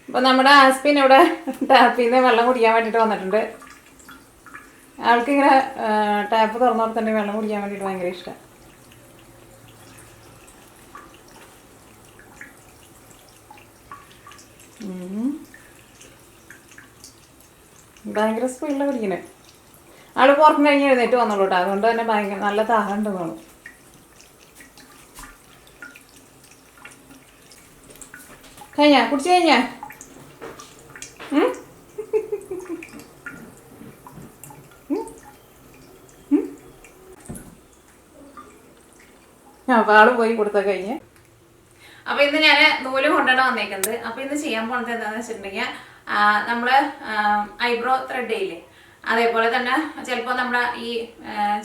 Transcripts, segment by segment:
അപ്പോൾ നമ്മുടെ ആസ്പിൻ ഇവിടെ ടാപ്പിൽ നിന്ന് വെള്ളം കുടിക്കാൻ വേണ്ടിയിട്ട് വന്നിട്ടുണ്ട്. ആൾക്കിങ്ങനെ ടാപ്പ് തുറന്നു കൊടുത്തിട്ടുണ്ടെങ്കിൽ വെള്ളം കുടിക്കാൻ വേണ്ടിയിട്ട് ഭയങ്കര ഇഷ്ടം. ഭയങ്കര സ്പീഡിലാണ് കുടിക്കുന്നത്. ആൾ പുറത്ത് കഴിഞ്ഞ് എഴുന്നേറ്റ് വന്നോളൂ കേട്ടോ. അതുകൊണ്ട് തന്നെ ഭയങ്കര നല്ല ദാഹം ഉണ്ടെന്ന് തോന്നുന്നു. കഴിഞ്ഞാ കുടിച്ചു കഴിഞ്ഞാ? അപ്പോൾ ആൾ പോയി കൊടുത്ത കഴിഞ്ഞ്. അപ്പോൾ ഇന്ന് ഞാൻ നൂല് കൊണ്ടാണ് വന്നേക്കുന്നത്. അപ്പോൾ ഇന്ന് ചെയ്യാൻ പോകുന്നത് എന്താണെന്ന് വെച്ചിട്ടുണ്ടെങ്കിൽ നമ്മൾ ഐബ്രോ ത്രെഡ് ചെയ്യില്ലേ, അതേപോലെ തന്നെ ചിലപ്പോൾ നമ്മുടെ ഈ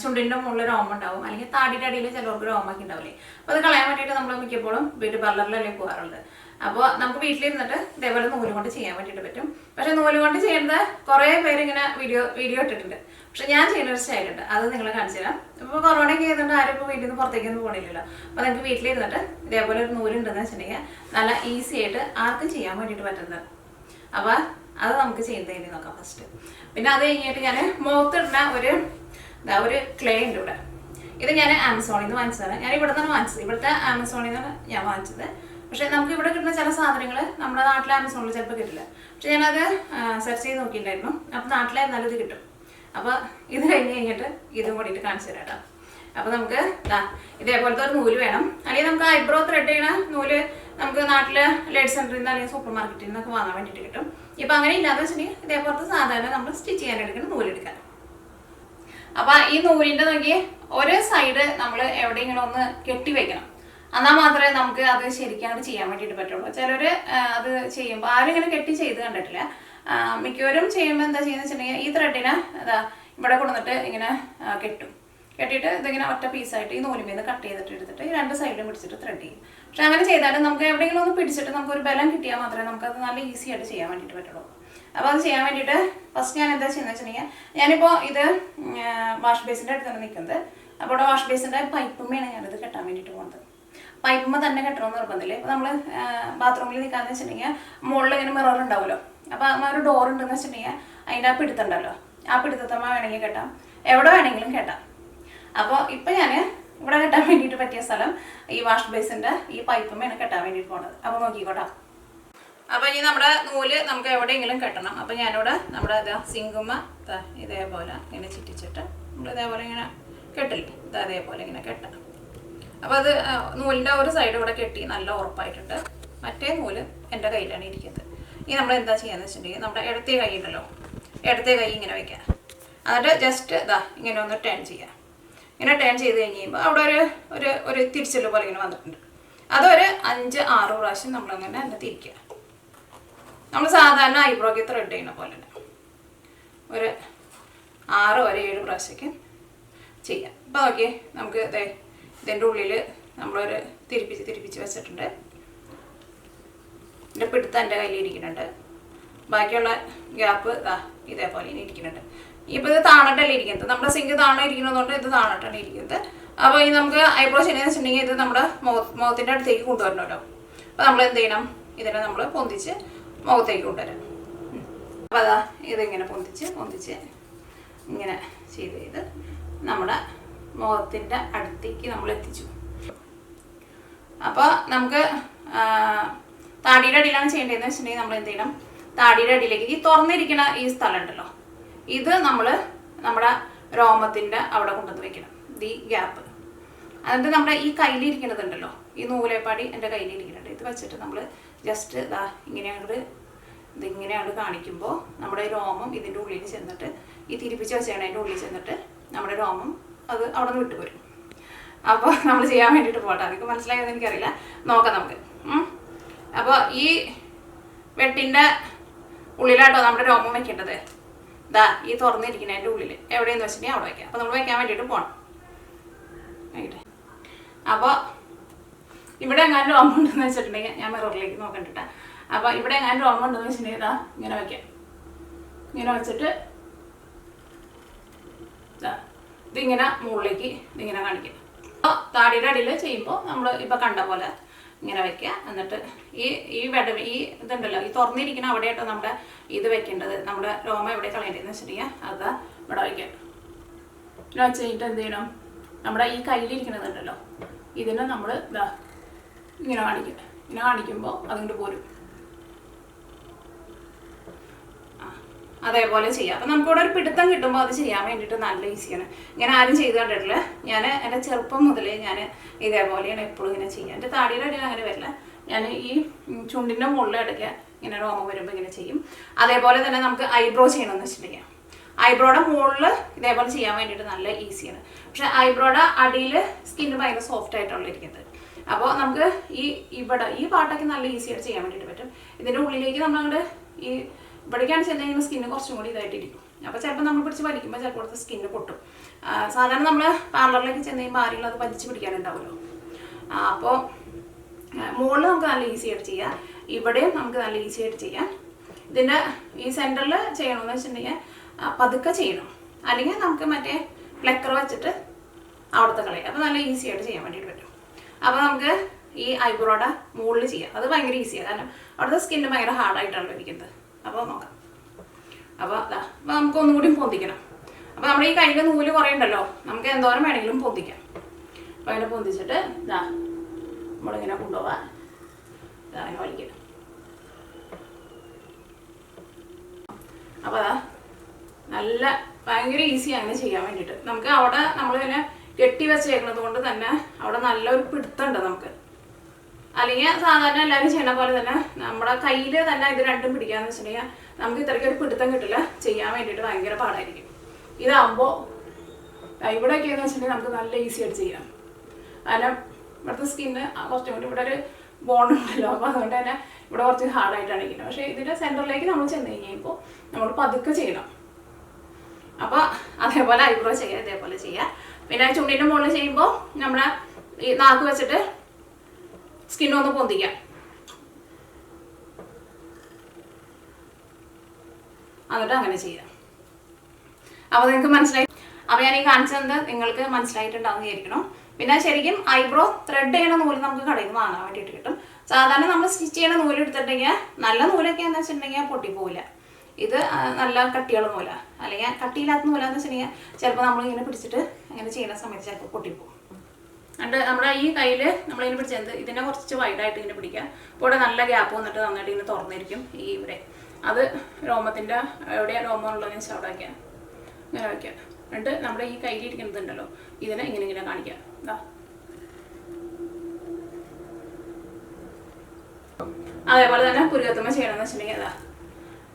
ചുണ്ടിൻ്റെ മുകളിൽ രോമം ഉണ്ടാവും, അല്ലെങ്കിൽ താടിയുടെ അടിയിൽ ചിലർക്ക് രോമൊക്കെ ഉണ്ടാവില്ലേ. അപ്പോൾ അത് കളയാൻ വേണ്ടിയിട്ട് നമ്മൾ മിക്കപ്പോഴും ബ്യൂട്ടി പാർലറിലല്ലേ പോകാറുള്ളത്. അപ്പോൾ നമുക്ക് വീട്ടിലിരുന്നിട്ട് ഇതേപോലെ നൂല് കൊണ്ട് ചെയ്യാൻ വേണ്ടിയിട്ട് പറ്റും. പക്ഷെ നൂല് കൊണ്ട് ചെയ്യുന്നത് കുറേ പേര് ഇങ്ങനെ വീഡിയോ ഇട്ടിട്ടുണ്ട്. പക്ഷെ ഞാൻ ചെയ്യുന്ന ഒരു സ്റ്റൈലുണ്ട്, അത് നിങ്ങൾ കാണിച്ചു തരാം. ഇപ്പോൾ കൊറോണയൊക്കെ ചെയ്തുകൊണ്ട് ആരും ഇപ്പോൾ വീട്ടിൽ നിന്ന് പുറത്തേക്കൊന്നും പോകണില്ലല്ലോ. അപ്പോൾ നിങ്ങൾക്ക് വീട്ടിലിരുന്നിട്ട് ഇതേപോലെ ഒരു നൂലുണ്ടെന്ന് വെച്ചിട്ടുണ്ടെങ്കിൽ നല്ല ഈസി ആയിട്ട് ആർക്കും ചെയ്യാൻ വേണ്ടിയിട്ട് പറ്റുന്നത്. അപ്പോൾ അത് നമുക്ക് ചെയ്യുന്നതിന് നോക്കാം ഫസ്റ്റ്. പിന്നെ അത് കഴിഞ്ഞിട്ട് ഞാൻ മുഖത്തിടുന്ന ഒരു ക്ലേ ഉണ്ട് ഇവിടെ. ഇത് ഞാൻ ആമസോണിൽ നിന്ന് വാങ്ങിച്ചതാണ്. ഞാൻ ഇവിടെ നിന്നാണ് വാങ്ങിച്ചത്. ഇവിടുത്തെ ആമസോണിൽ നിന്നാണ് ഞാൻ വാങ്ങിച്ചത്. പക്ഷെ നമുക്ക് ഇവിടെ കിട്ടുന്ന ചില സാധനങ്ങൾ നമ്മുടെ നാട്ടിലെ ആമസോണിൽ ചിലപ്പോൾ കിട്ടില്ല. പക്ഷെ ഞാനത് സെർച്ച് ചെയ്ത് നോക്കിയിട്ടുണ്ടായിരുന്നു. അപ്പോൾ നാട്ടിലായിരുന്നാലും ഇത് കിട്ടും. അപ്പോൾ ഇത് കഴിഞ്ഞിട്ട് ഇതും കൂടിയിട്ട് കാണിച്ചു തരാം കേട്ടോ. അപ്പോൾ നമുക്ക് ഇതേപോലത്തെ ഒരു നൂല് വേണം. അല്ലെങ്കിൽ നമുക്ക് ഐബ്രോ ത്രെഡ് ചെയ്യണ നൂല് നമുക്ക് നാട്ടിൽ ലേഡീസ് സെൻറ്ററിൽ നിന്ന് അല്ലെങ്കിൽ സൂപ്പർ മാർക്കറ്റിൽ നിന്നൊക്കെ വാങ്ങാൻ വേണ്ടിയിട്ട് കിട്ടും. ഇപ്പം അങ്ങനെ ഇല്ലാന്ന് വെച്ചിട്ടുണ്ടെങ്കിൽ ഇതേപോലത്തെ സാധാരണ നമ്മൾ സ്റ്റിച്ച് ചെയ്യാൻ എടുക്കുന്ന നൂലെടുക്കാം. അപ്പോൾ ഈ നൂലിൻ്റെ നോക്കി ഒരു സൈഡ് നമ്മൾ എവിടെയെങ്കിലും ഒന്ന് കെട്ടി വെക്കണം. എന്നാൽ മാത്രമേ നമുക്ക് അത് ശരിക്കും ചെയ്യാൻ വേണ്ടിയിട്ട് പറ്റുള്ളൂ. ചിലർ അത് ചെയ്യുമ്പോൾ ആരും ഇങ്ങനെ കെട്ടി ചെയ്ത് കണ്ടിട്ടില്ല. മിക്കവരും ചെയ്യുമ്പോൾ എന്താ ചെയ്യുന്നത് വെച്ചിട്ടുണ്ടെങ്കിൽ ഈ ത്രെഡിനെ ഇവിടെ കൊണ്ടുവന്നിട്ട് ഇങ്ങനെ കെട്ടിയിട്ട് ഇതിങ്ങനെ ഒറ്റ പീസായിട്ട് ഈ നൂലിൽ നിന്ന് കട്ട് ചെയ്തിട്ട് എടുത്തിട്ട് ഈ രണ്ട് സൈഡിലും പിടിച്ചിട്ട് ത്രെഡ് ചെയ്യും. പക്ഷെ അങ്ങനെ ചെയ്താലും നമുക്ക് എവിടെയെങ്കിലും ഒന്ന് പിടിച്ചിട്ട് നമുക്കൊരു ബലം കിട്ടിയാൽ മാത്രമേ നമുക്കത് നല്ല ഈസി ആയിട്ട് ചെയ്യാൻ വേണ്ടിയിട്ട് പറ്റുള്ളൂ. അപ്പോൾ അത് ചെയ്യാൻ വേണ്ടിയിട്ട് ഫസ്റ്റ് ഞാൻ എന്താ ചെയ്യുന്നത് വെച്ചിട്ടുണ്ടെങ്കിൽ ഞാനിപ്പോൾ ഇത് വാഷ് ബേസിൻ്റെ അടുത്താണ് നിൽക്കുന്നത്. അപ്പോൾ ഇവിടെ വാഷ് ബേസിൻ്റെ പൈപ്പുമ്മയാണ് ഞാനിത് കെട്ടാൻ വേണ്ടിയിട്ട് പോകുന്നത്. പൈപ്പുമ്മ തന്നെ കെട്ടണമെന്ന് നിർബന്ധമില്ലേ. ഇപ്പോൾ നമ്മൾ ബാത്റൂമിൽ നിൽക്കാന്ന് വെച്ചിട്ടുണ്ടെങ്കിൽ മുകളിൽ ഇങ്ങനെ മിറർ ഉണ്ടാവുമല്ലോ. അപ്പോൾ ആ ഒരു ഡോർ ഉണ്ടെന്ന് വെച്ചിട്ടുണ്ടെങ്കിൽ അതിൻ്റെ ആ പിടുത്തുണ്ടല്ലോ, ആ പിടുത്തത്തമ്മ വേണമെങ്കിൽ കെട്ടാം, എവിടെ വേണമെങ്കിലും കെട്ടാം. അപ്പോൾ ഇപ്പം ഞാൻ ഇവിടെ കെട്ടാൻ വേണ്ടിയിട്ട് പറ്റിയ സ്ഥലം ഈ വാഷ് ബേസിൻ്റെ ഈ പൈപ്പുമ്മയാണ് കെട്ടാൻ വേണ്ടിയിട്ട് പോകുന്നത്. അപ്പോൾ നോക്കിക്കോട്ടെ. അപ്പോൾ ഇനി നമ്മുടെ നൂല് നമുക്ക് എവിടെയെങ്കിലും കെട്ടണം. അപ്പോൾ ഞാനിവിടെ നമ്മുടെ സിങ്കുമ്മ ഇതേപോലെ ഇങ്ങനെ ചുറ്റിച്ചിട്ട് നമ്മൾ ഇതേപോലെ ഇങ്ങനെ കെട്ടില്ലേ, അതേപോലെ ഇങ്ങനെ കെട്ടണം. അപ്പോൾ അത് നൂലിൻ്റെ ഒരു സൈഡ് ഇവിടെ കെട്ടി നല്ല ഉറപ്പായിട്ടുണ്ട്. മറ്റേ നൂല് എൻ്റെ കയ്യിലാണ് ഇരിക്കുന്നത്. ഇനി നമ്മൾ എന്താ ചെയ്യാന്ന് വെച്ചിട്ടുണ്ടെങ്കിൽ നമ്മുടെ ഇടത്തെ കൈ ഉണ്ടല്ലോ, ഇടത്തെ കൈ ഇങ്ങനെ വയ്ക്കുക. എന്നിട്ട് ജസ്റ്റ് ഇങ്ങനെ ഒന്ന് ടേൺ ചെയ്യുക. ഇങ്ങനെ ടേൺ ചെയ്ത് കഴിഞ്ഞ് കഴിയുമ്പോൾ അവിടെ ഒരു തിരിച്ചല് പോലെ ഇങ്ങനെ വന്നിട്ടുണ്ട്. അതൊരു 5-6 പ്രാവശ്യം നമ്മളങ്ങനെ തന്നെ തിരിക്കുക. നമ്മൾ സാധാരണ ഐബ്രോക്ക് ത്രെഡ് ചെയ്യുന്ന പോലെ തന്നെ ഒരു 6-7 പ്രാവശ്യമൊക്കെ ചെയ്യാം. അപ്പോൾ നോക്കിയേ, നമുക്ക് ഇതിൻ്റെ ഉള്ളിൽ നമ്മളൊരു തിരിപ്പിച്ച് വെച്ചിട്ടുണ്ട്. എൻ്റെ പിടുത്തം എൻ്റെ കയ്യിൽ ഇരിക്കുന്നുണ്ട്. ബാക്കിയുള്ള ഗ്യാപ്പ് ഇതേപോലെ ഇനി ഇരിക്കുന്നുണ്ട്. ഇപ്പോൾ ഇത് താണിട്ടല്ലേ ഇരിക്കുന്നത്, നമ്മുടെ സിങ്ക് താണ ഇരിക്കുന്നതുകൊണ്ട് ഇത് താണിട്ടാണ് ഇരിക്കുന്നത്. അപ്പോൾ ഈ നമുക്ക് ഐബ്രോ ചെയ്യുന്നതെന്ന് വെച്ചിട്ടുണ്ടെങ്കിൽ ഇത് നമ്മുടെ മുഖത്തിൻ്റെ അടുത്തേക്ക് കൊണ്ടുവരണമല്ലോ. അപ്പോൾ നമ്മൾ എന്ത് ചെയ്യണം, ഇതിനെ നമ്മൾ പൊന്തിച്ച് മുഖത്തേക്ക് കൊണ്ടുവരാം. അപ്പോൾ ഇതിങ്ങനെ പൊന്തിച്ച് ഇങ്ങനെ ചെയ്ത് നമ്മുടെ മുഖത്തിൻ്റെ അടുത്തേക്ക് നമ്മൾ എത്തിച്ചു. അപ്പോൾ നമുക്ക് താടിയുടെ അടിയിലാണ് ചെയ്യേണ്ടതെന്ന് വെച്ചിട്ടുണ്ടെങ്കിൽ നമ്മൾ എന്ത് ചെയ്യണം, താടിയുടെ അടിയിലേക്ക് ഈ തുറന്നിരിക്കുന്ന ഈ സ്ഥലം ഉണ്ടല്ലോ, ഇത് നമ്മൾ നമ്മുടെ രോമത്തിൻ്റെ അവിടെ കൊണ്ടുവന്ന് വെക്കണം, ഈ ഗ്യാപ്പ്. എന്നിട്ട് നമ്മുടെ ഈ കയ്യിലിരിക്കുന്നതുണ്ടല്ലോ, ഈ നൂലേപ്പാടി എൻ്റെ കയ്യിലിരിക്കുന്നുണ്ട്. ഇത് വെച്ചിട്ട് നമ്മൾ ജസ്റ്റ് ഇതിങ്ങനെയാണ് കാണിക്കുമ്പോൾ നമ്മുടെ രോമം ഇതിൻ്റെ ഉള്ളിൽ ചെന്നിട്ട് ഈ തിരിപ്പിച്ച് വെച്ചതിൻ്റെ ഉള്ളിൽ ചെന്നിട്ട് നമ്മുടെ രോമം അത് അവിടെ നിന്ന് വിട്ടുപോരും. അപ്പോൾ നമ്മൾ ചെയ്യാൻ വേണ്ടിയിട്ട് പോകട്ടെ. അതൊക്കെ മനസ്സിലായെന്ന് എനിക്കറിയില്ല, നോക്കാം നമുക്ക്. അപ്പോൾ ഈ വെട്ടിൻ്റെ ഉള്ളിലാട്ടോ നമ്മുടെ രോമം വെക്കേണ്ടത്. ഈ തുറന്നിരിക്കുന്നതിൻ്റെ ഉള്ളിൽ എവിടെയെന്ന് വെച്ചിട്ടുണ്ടെങ്കിൽ അവിടെ വയ്ക്കാം. അപ്പോൾ നമ്മൾ വയ്ക്കാൻ വേണ്ടിയിട്ട് പോകണം. ആയിട്ടെ. അപ്പോൾ ഇവിടെ എങ്ങാനും രോമം ഉണ്ടെന്ന് വെച്ചിട്ടുണ്ടെങ്കിൽ ഞാൻ മിററിലേക്ക് നോക്കണ്ടിട്ട. അപ്പോൾ ഇവിടെ എങ്ങാനും രോമം ഉണ്ടെന്ന് വെച്ചിട്ടുണ്ടെങ്കിൽ ഇങ്ങനെ വയ്ക്കാം. ഇങ്ങനെ വെച്ചിട്ട് ഇതിങ്ങനെ മുകളിലേക്ക് ഇതിങ്ങനെ കാണിക്കാം. അപ്പോൾ താടിയുടെ അടിയിൽ ചെയ്യുമ്പോൾ നമ്മൾ ഇപ്പോൾ കണ്ട പോലെ ഇങ്ങനെ വെക്കുക. എന്നിട്ട് ഈ ഇതുണ്ടല്ലോ, ഈ തുറന്നിരിക്കുന്ന അവിടെയായിട്ടോ നമ്മുടെ ഇത് വെക്കേണ്ടത്. നമ്മുടെ രോമം എവിടെ കളയേണ്ടതെന്ന് വെച്ചിട്ടുണ്ടെങ്കിൽ അത് ഇവിടെ വയ്ക്കാം. പിന്നെ വെച്ച് കഴിഞ്ഞിട്ട് എന്ത് ചെയ്യണം, നമ്മുടെ ഈ കയ്യിലിരിക്കണതുണ്ടല്ലോ ഇതിനെ നമ്മൾ ഇതാ ഇങ്ങനെ കാണിക്കും. ഇങ്ങനെ കാണിക്കുമ്പോൾ അതുകൊണ്ട് പോരും. അതേപോലെ ചെയ്യാം. അപ്പം നമുക്കിവിടെ ഒരു പിടുത്തം കിട്ടുമ്പോൾ അത് ചെയ്യാൻ വേണ്ടിയിട്ട് നല്ല ഈസിയാണ്. ഇങ്ങനെ ആരും ചെയ്ത് കണ്ടിട്ടില്ല. ഞാൻ എൻ്റെ ചെറുപ്പം മുതലേ ഞാൻ ഇതേപോലെയാണ് എപ്പോഴും ഇങ്ങനെ ചെയ്യുക. എൻ്റെ താടിയുടെ അടിയിൽ അങ്ങനെ വരില്ല. ഞാൻ ഈ ചുണ്ടിൻ്റെ മുകളിൽ ഇടയ്ക്ക് ഇങ്ങനെ രോമം വരുമ്പോൾ ഇങ്ങനെ ചെയ്യും. അതേപോലെ തന്നെ നമുക്ക് ഐബ്രോ ചെയ്യണമെന്ന് വെച്ചിട്ടുണ്ടെങ്കിൽ ഐബ്രോയുടെ മുകളിൽ ഇതേപോലെ ചെയ്യാൻ വേണ്ടിയിട്ട് നല്ല ഈസിയാണ്. പക്ഷെ ഐബ്രോയുടെ അടിയിൽ സ്കിന്ന് ഭയങ്കര സോഫ്റ്റ് ആയിട്ടുള്ള ഇരിക്കുന്നത്. അപ്പോൾ നമുക്ക് ഇവിടെ ഈ പാട്ടൊക്കെ നല്ല ഈസിയായിട്ട് ചെയ്യാൻ വേണ്ടിയിട്ട് പറ്റും. ഇതിൻ്റെ ഉള്ളിലേക്ക് നമ്മളങ്ങോട്ട് ഈ ഇവിടേക്കാണ് ചെന്ന് കഴിയുമ്പോൾ സ്കിന്ന് കുറച്ചും കൂടി ഇതായിട്ടിരിക്കും. അപ്പോൾ ചിലപ്പോൾ നമ്മൾ പിടിച്ച് വലിക്കുമ്പോൾ ചിലപ്പോൾ അടുത്ത സ്കിന്ന് പൊട്ടും. സാധാരണ നമ്മൾ പാർലറിലേക്ക് ചെന്ന് കഴിയുമ്പോൾ ആരെങ്കിലും അത് വലിച്ച് പിടിക്കാനുണ്ടാവുമല്ലോ. അപ്പോൾ മുകളിൽ നമുക്ക് നല്ല ഈസി ആയിട്ട് ചെയ്യാം. ഇവിടെയും നമുക്ക് നല്ല ഈസി ആയിട്ട് ചെയ്യാം. ഇതിൻ്റെ ഈ സെൻറ്ററിൽ ചെയ്യണമെന്ന് വെച്ചിട്ടുണ്ടെങ്കിൽ പതുക്കെ ചെയ്യണം. അല്ലെങ്കിൽ നമുക്ക് മറ്റേ പ്ലക്കർ വെച്ചിട്ട് അവിടുത്തെ കളയാം. അപ്പോൾ നല്ല ഈസി ആയിട്ട് ചെയ്യാൻ വേണ്ടിയിട്ട് പറ്റും. അപ്പോൾ നമുക്ക് ഈ ഐബ്രോയുടെ മുകളിൽ ചെയ്യാം. അത് ഭയങ്കര ഈസിയാണ്. കാരണം അവിടുത്തെ സ്കിന്ന് ഭയങ്കര ഹാർഡായിട്ടാണ് ഇരിക്കുന്നത്. അപ്പോൾ നോക്കാം. അപ്പോൾ നമുക്ക് ഒന്നും കൂടി പൊന്തിക്കണം. അപ്പോൾ നമ്മുടെ ഈ കയ്യിൽ നൂല് കുറേ ഉണ്ടല്ലോ, നമുക്ക് എന്തോരം വേണമെങ്കിലും പൊന്തിക്കാം. അപ്പോൾ അതിനെ പൊന്തിച്ചിട്ട് നമ്മളിങ്ങനെ കൊണ്ടുപോവാം. അങ്ങനെ വലിക്കണം. അപ്പോൾ നല്ല ഭയങ്കര ഈസിയാണ് അങ്ങനെ ചെയ്യാൻ വേണ്ടിയിട്ട്. നമുക്ക് അവിടെ നമ്മളിങ്ങനെ കെട്ടി വെച്ചേക്കുന്നത് കൊണ്ട് തന്നെ അവിടെ നല്ലൊരു പിടുത്തമുണ്ട് നമുക്ക്. അല്ലെങ്കിൽ സാധാരണ എല്ലാവരും ചെയ്യണ പോലെ തന്നെ നമ്മുടെ കയ്യിൽ തന്നെ ഇത് രണ്ടും പിടിക്കാന്ന് വെച്ചിട്ടുണ്ടെങ്കിൽ നമുക്ക് ഇത്രയ്ക്ക് ഒരു പിടുത്തം കിട്ടില്ല. ചെയ്യാൻ വേണ്ടിയിട്ട് ഭയങ്കര പാടായിരിക്കും. ഇതാകുമ്പോൾ ഇവിടെയൊക്കെയെന്ന് വെച്ചിട്ടുണ്ടെങ്കിൽ നമുക്ക് നല്ല ഈസി ആയിട്ട് ചെയ്യാം. കാരണം ഇവിടുത്തെ സ്കിന്ന് കുറച്ചും കൂടി ഇവിടെ ഒരു ബോണുണ്ടല്ലോ. അപ്പോൾ അതുകൊണ്ട് തന്നെ ഇവിടെ കുറച്ച് ഹാർഡായിട്ടാണ് ഇരിക്കുന്നത്. പക്ഷേ ഇതിൻ്റെ സെൻറ്ററിലേക്ക് നമ്മൾ ചെന്ന് കഴിയുമ്പോൾ നമ്മൾ പതുക്കെ ചെയ്യണം. അപ്പോൾ അതേപോലെ ഐബ്രോ ചെയ്യുക, ഇതേപോലെ ചെയ്യുക. പിന്നെ ചുണ്ടിൻ്റെ മുകളിൽ ചെയ്യുമ്പോൾ നമ്മുടെ ഈ നാക്ക് വെച്ചിട്ട് സ്കിന്നൊന്ന് പൊന്തിക്കാം. എന്നിട്ട് അങ്ങനെ ചെയ്യാം. അപ്പോൾ നിങ്ങൾക്ക് മനസ്സിലായി. അപ്പോൾ ഞാൻ ഈ കാണിച്ചത് നിങ്ങൾക്ക് മനസ്സിലായിട്ടുണ്ടാവുന്ന വിചാരിക്കണം. പിന്നെ ശരിക്കും ഐബ്രോ ത്രെഡ് ചെയ്യണ നൂല് നമുക്ക് കടയിൽ നിന്ന് വാങ്ങാൻ വേണ്ടിയിട്ട് കിട്ടും. സാധാരണ നമ്മൾ സ്റ്റിച്ച് ചെയ്യണ നൂല് എടുത്തിട്ടുണ്ടെങ്കിൽ നല്ല നൂലൊക്കെയാണെന്ന് വെച്ചിട്ടുണ്ടെങ്കിൽ പൊട്ടിപ്പോവില്ല. ഇത് നല്ല കട്ടിയുള്ള നൂല, അല്ലെങ്കിൽ കട്ടിയില്ലാത്ത നൂലാന്ന് വെച്ചിട്ടുണ്ടെങ്കിൽ ചിലപ്പോൾ നമ്മളിങ്ങനെ പിടിച്ചിട്ട് അങ്ങനെ ചെയ്യുന്ന സമയത്ത് ചിലപ്പോൾ പൊട്ടിപ്പോവും. എന്നിട്ട് നമ്മുടെ ഈ കയ്യിൽ നമ്മളിങ്ങനെ പിടിച്ചത് ഇതിനെ കുറച്ച് വൈഡായിട്ട് ഇങ്ങനെ പിടിക്കുക. അപ്പോൾ ഇവിടെ നല്ല ഗ്യാപ്പ് വന്നിട്ട് നന്നായിട്ട് ഇങ്ങനെ തുറന്നിരിക്കും. ഈ ഇവിടെ അത് രോമത്തിൻ്റെ എവിടെയാണ് രോമം ഉള്ളതെന്ന് വെച്ചാൽ അവിടെ വയ്ക്കുക. ഇങ്ങനെ വയ്ക്കുക. എന്നിട്ട് നമ്മുടെ ഈ കയ്യിലിരിക്കുന്നതുണ്ടല്ലോ ഇതിനെ ഇങ്ങനെ ഇങ്ങനെ കാണിക്കുക. അതേപോലെ തന്നെ പുരുകത്തുമ്മ ചെയ്യണമെന്ന് വെച്ചിട്ടുണ്ടെങ്കിൽ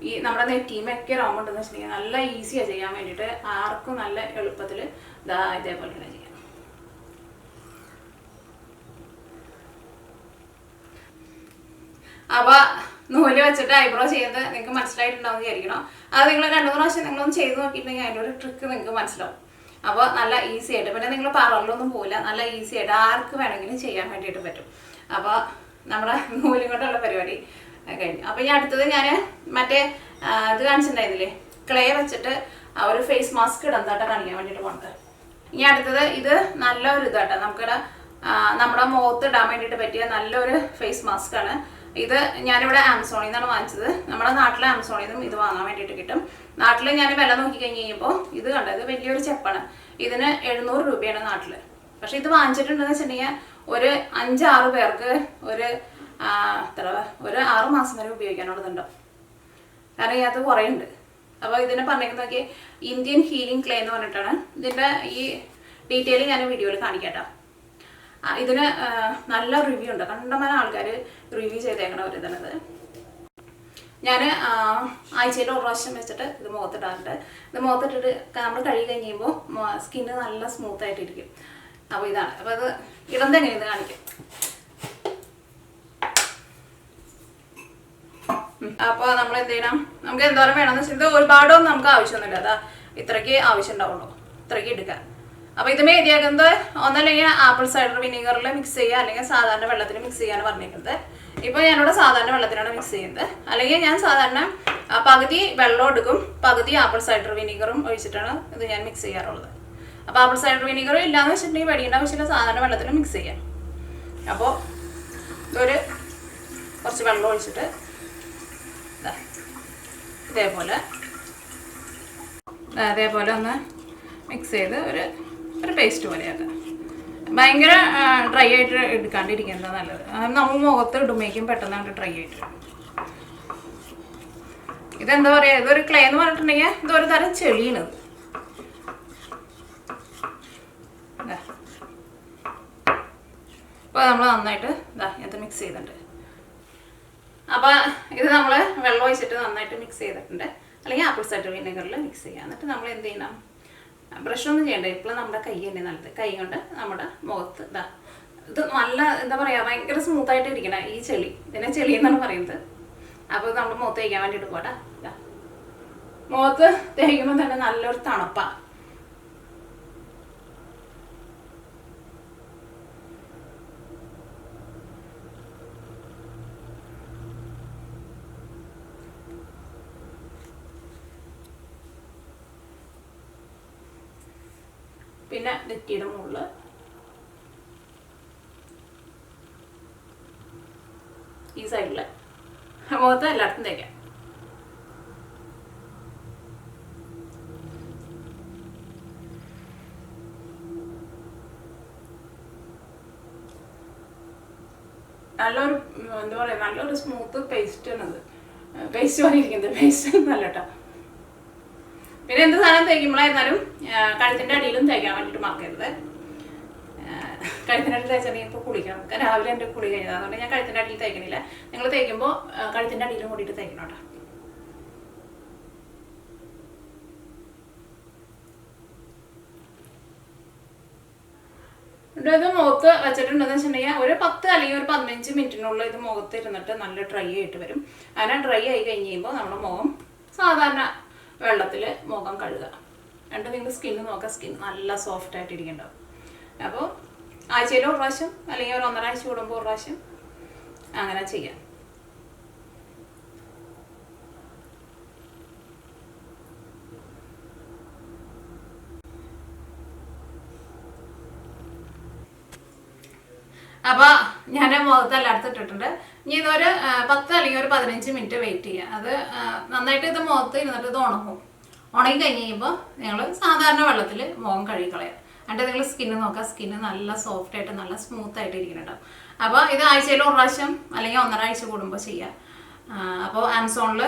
ഈ നമ്മുടെ നെറ്റീമൊക്കെ രോമം ഉണ്ടെന്ന് വെച്ചിട്ടുണ്ടെങ്കിൽ നല്ല ഈസിയാണ് ചെയ്യാൻ വേണ്ടിയിട്ട്. ആർക്കും നല്ല എളുപ്പത്തിൽ ഇതേപോലെ തന്നെ ചെയ്യാം. അപ്പോൾ നൂല് വെച്ചിട്ട് ഐബ്രോ ചെയ്യുന്നത് നിങ്ങൾക്ക് മനസ്സിലായിട്ടുണ്ടാവും വിചാരിക്കണം. അത് നിങ്ങൾ 2-3 പ്രാവശ്യം നിങ്ങളൊന്ന് ചെയ്ത് നോക്കിയിട്ടുണ്ടെങ്കിൽ അതിൻ്റെ ഒരു ട്രിക്ക് നിങ്ങൾക്ക് മനസ്സിലാവും. അപ്പോൾ നല്ല ഈസി ആയിട്ട്, പിന്നെ നിങ്ങൾ പാർലറിലൊന്നും പോകില്ല, നല്ല ഈസി ആയിട്ട് ആർക്ക് വേണമെങ്കിലും ചെയ്യാൻ വേണ്ടിയിട്ട് പറ്റും. അപ്പോൾ നമ്മുടെ നൂലും കൊണ്ടുള്ള പരിപാടി കഴിഞ്ഞു. അപ്പോൾ ഈ അടുത്തത് ഞാൻ മറ്റേ ഇത് കാണിച്ചിട്ടുണ്ടായിരുന്നില്ലേ, ക്ലേ വെച്ചിട്ട് ഒരു ഫേസ് മാസ്ക് ഇടുന്നതായിട്ട് കാണിക്കാൻ വേണ്ടിയിട്ട് പോകുന്നത്. ഇനി അടുത്തത് ഇത് നല്ലൊരു ഇതാട്ടോ, നമുക്കിവിടെ നമ്മുടെ മുഖത്ത് ഇടാൻ വേണ്ടിയിട്ട് പറ്റിയ നല്ലൊരു ഫേസ് മാസ്ക് ആണ്. ഇത് ഞാനിവിടെ ആമസോണിൽ നിന്നാണ് വാങ്ങിച്ചത്. നമ്മുടെ നാട്ടിലെ ആമസോണിൽ നിന്നും ഇത് വാങ്ങാൻ വേണ്ടിയിട്ട് കിട്ടും. നാട്ടിൽ ഞാൻ വില നോക്കി കഴിഞ്ഞ് കഴിയുമ്പോൾ ഇത് കണ്ടത് വലിയൊരു ചെപ്പാണ്. ഇതിന് 700 രൂപയാണ് നാട്ടിൽ. പക്ഷെ ഇത് വാങ്ങിച്ചിട്ടുണ്ടെന്ന് വെച്ചിട്ടുണ്ടെങ്കിൽ ഒരു 5-6 പേർക്ക് ഒരു 6 മാസം വരെ ഉപയോഗിക്കാനുള്ളതുണ്ടാവും. കാരണം ഇതിനകത്ത് കുറേ ഉണ്ട്. അപ്പോൾ ഇതിനെ പറഞ്ഞേക്കുന്നതൊക്കെ ഇന്ത്യൻ ഹീലിംഗ് ക്ലേ എന്ന് പറഞ്ഞിട്ടാണ്. ഇതിൻ്റെ ഈ ഡീറ്റെയിൽ ഞാൻ വീഡിയോയിൽ കാണിക്കാം. ഇതിന് നല്ല റിവ്യൂ ഉണ്ട്. കണ്ടമാനം ആൾക്കാർ റിവ്യൂ ചെയ്തേക്കണ ഒരു ഇതാണിത്. ഞാൻ ആഴ്ചയിൽ 1 പ്രാവശ്യം വെച്ചിട്ട് ഇത് മുഖത്തിടാറുണ്ട്. ഇത് മുഖത്തിട്ടിട്ട് നമ്മൾ കഴുകി കഴിയുമ്പോൾ സ്കിന്ന് നല്ല സ്മൂത്തായിട്ടിരിക്കും. അപ്പോൾ ഇതാണ്. അപ്പോൾ അത് ഇടം തന്നെ ഇത് കാണിക്കും. അപ്പോൾ നമ്മൾ എന്ത് ചെയ്യണം, നമുക്ക് എന്തോരം വേണമെന്ന് വെച്ചാൽ ഇത് ഒരുപാടൊന്നും നമുക്ക് ആവശ്യമൊന്നുമില്ല. അതാ ഇത്രയ്ക്ക് ആവശ്യം ഉണ്ടാവുള്ളൂ, ഇത്രയ്ക്ക് എടുക്കുക. അപ്പോൾ ഇത് മേടിയാക്കുന്നത് ഒന്നല്ലെങ്കിൽ ആപ്പിൾ സൈഡർ വിനീഗറിൽ മിക്സ് ചെയ്യുക, അല്ലെങ്കിൽ സാധാരണ വെള്ളത്തിൽ മിക്സ് ചെയ്യാൻ പറഞ്ഞിരിക്കുന്നത്. ഇപ്പോൾ ഞാനിവിടെ സാധാരണ വെള്ളത്തിലാണ് മിക്സ് ചെയ്യുന്നത്. അല്ലെങ്കിൽ ഞാൻ സാധാരണ പകുതി വെള്ളം എടുക്കും, പകുതി ആപ്പിൾ സൈഡർ വിനീഗറും ഒഴിച്ചിട്ടാണ് ഇത് ഞാൻ മിക്സ് ചെയ്യാറുള്ളത്. അപ്പോൾ ആപ്പിൾ സൈഡർ വിനീഗർ ഇല്ലയെന്ന് വെച്ചിട്ടുണ്ടെങ്കിൽ മേടിക്കേണ്ട ആവശ്യമില്ല, സാധാരണ വെള്ളത്തിൽ മിക്സ് ചെയ്യാം. അപ്പോൾ ഇതൊരു കുറച്ച് വെള്ളം ഒഴിച്ചിട്ട് ഇതേപോലെ ഒന്ന് മിക്സ് ചെയ്ത് ഒരു പേസ്റ്റ് പോലെയാക്കാം. ഭയങ്കര ഡ്രൈ ആയിട്ട് എടുക്കാണ്ടിരിക്കുന്നത് നല്ലത്. നമ്മൾ മുഖത്ത് ഇടുമ്പോഴേക്കും പെട്ടെന്ന് ഡ്രൈ ആയിട്ട്. ഇതെന്താ പറയുക, ഇതൊരു ക്ലേ എന്ന് പറഞ്ഞിട്ടുണ്ടെങ്കിൽ ഇതൊരു തരം ചെളിയാണിത്. അപ്പോൾ നമ്മൾ നന്നായിട്ട് ഇത് മിക്സ് ചെയ്തിട്ടുണ്ട്. അപ്പോൾ ഇത് നമ്മൾ വെള്ളം ഒഴിച്ചിട്ട് നന്നായിട്ട് മിക്സ് ചെയ്തിട്ടുണ്ട്. അല്ലെങ്കിൽ ആപ്പിൾ സൈഡർ വിനെഗറിൽ മിക്സ് ചെയ്യുക. എന്നിട്ട് നമ്മൾ എന്ത് ചെയ്യണം, ബ്രഷൊന്നും ചെയ്യണ്ട. ഇപ്പോൾ നമ്മുടെ കൈ തന്നെ നല്ലത്. കൈ കൊണ്ട് നമ്മുടെ മുഖത്ത് ഇത് നല്ല എന്താ പറയുക, ഭയങ്കര സ്മൂത്തായിട്ട് ഇരിക്കണം ഈ ചെളി. ഇതിനെ ചെളി എന്നാണ് പറയുന്നത്. അപ്പോൾ നമ്മൾ മുഖത്ത് തേക്കാൻ വേണ്ടിയിട്ട് പോട്ടെ. മുഖത്ത് തേക്കുമ്പോൾ തന്നെ നല്ലൊരു തണുപ്പാണ്. പിന്നെ നെറ്റിയുടെ മുകളിൽ ഈ സൈഡിൽ മുഖത്ത് എല്ലായിടത്തും തേക്കാം. നല്ലൊരു എന്താ പറയുക, നല്ലൊരു സ്മൂത്ത് പേസ്റ്റ് ആണത്. പേസ്റ്റ് പറഞ്ഞിരിക്കുന്നത്, പേസ്റ്റ് നല്ല കേട്ടോ. പിന്നെ എന്ത് സാധനം തേക്കുമ്പോഴായിരുന്നാലും കഴുത്തിൻ്റെ അടിയിലും തേക്കാൻ വേണ്ടിയിട്ട് മറക്കരുത്. കഴുത്തിൻ്റെ അടിയിൽ തേച്ചിട്ടുണ്ടെങ്കിൽ ഇപ്പോൾ കുളിക്കണം. രാവിലെ എൻ്റെ കുളി കഴിഞ്ഞത്, അതുകൊണ്ട് ഞാൻ കഴുത്തിൻ്റെ അടിയിൽ തേക്കണില്ല. നിങ്ങൾ തേക്കുമ്പോൾ കഴുത്തിൻ്റെ അടിയിലും കൂടിയിട്ട് തേക്കണം കേട്ടോ. ഇത് മുഖത്ത് വെച്ചിട്ടുണ്ടെന്ന് വെച്ചിട്ടുണ്ടെങ്കിൽ ഒരു 10 അല്ലെങ്കിൽ ഒരു 15 മിനിറ്റിനുള്ളിൽ ഇത് മുഖത്ത് ഇരുന്നിട്ട് നല്ല ഡ്രൈ ആയിട്ട് വരും. അങ്ങനെ ഡ്രൈ ആയി കഴിഞ്ഞ് കഴിയുമ്പോൾ നമ്മുടെ മുഖം സാധാരണ വെള്ളത്തിൽ മുഖം കഴുകുക. എന്നിട്ട് നിങ്ങൾ സ്കിന്ന് നോക്കുക, സ്കിൻ നല്ല സോഫ്റ്റ് ആയിട്ട് ഇരിക്കുന്നുണ്ടാവും. അപ്പോൾ ആഴ്ചയിൽ ഒരു പ്രാവശ്യം അല്ലെങ്കിൽ ഒരു 1.5 ആഴ്ച കൂടുമ്പോൾ ഒരു പ്രാവശ്യം അങ്ങനെ ചെയ്യാം. അപ്പോൾ ഞാൻ മുഖത്ത് എല്ലായിടത്തും ഇട്ടിട്ടുണ്ട്. ഇനി ഇതൊരു 10 അല്ലെങ്കിൽ ഒരു 15 മിനിറ്റ് വെയിറ്റ് ചെയ്യുക. അത് നന്നായിട്ട് ഇത് മുഖത്ത് ഇരുന്നിട്ട് ഇത് ഉണങ്ങും. ഉണങ്ങി കഴിഞ്ഞ് കഴിയുമ്പോൾ നിങ്ങൾ സാധാരണ വെള്ളത്തിൽ മുഖം കഴുകിക്കളയുക. എന്നിട്ട് നിങ്ങൾ സ്കിന്ന് നോക്കുക, സ്കിന്ന് നല്ല സോഫ്റ്റ് ആയിട്ട് നല്ല സ്മൂത്ത് ആയിട്ട് ഇരിക്കുന്നുണ്ടാവും. അപ്പോൾ ഇത് ആഴ്ചയിൽ ഒരു പ്രാവശ്യം അല്ലെങ്കിൽ 1.5 ആഴ്ച കൂടുമ്പോൾ ചെയ്യുക. അപ്പോൾ ആമസോണിൽ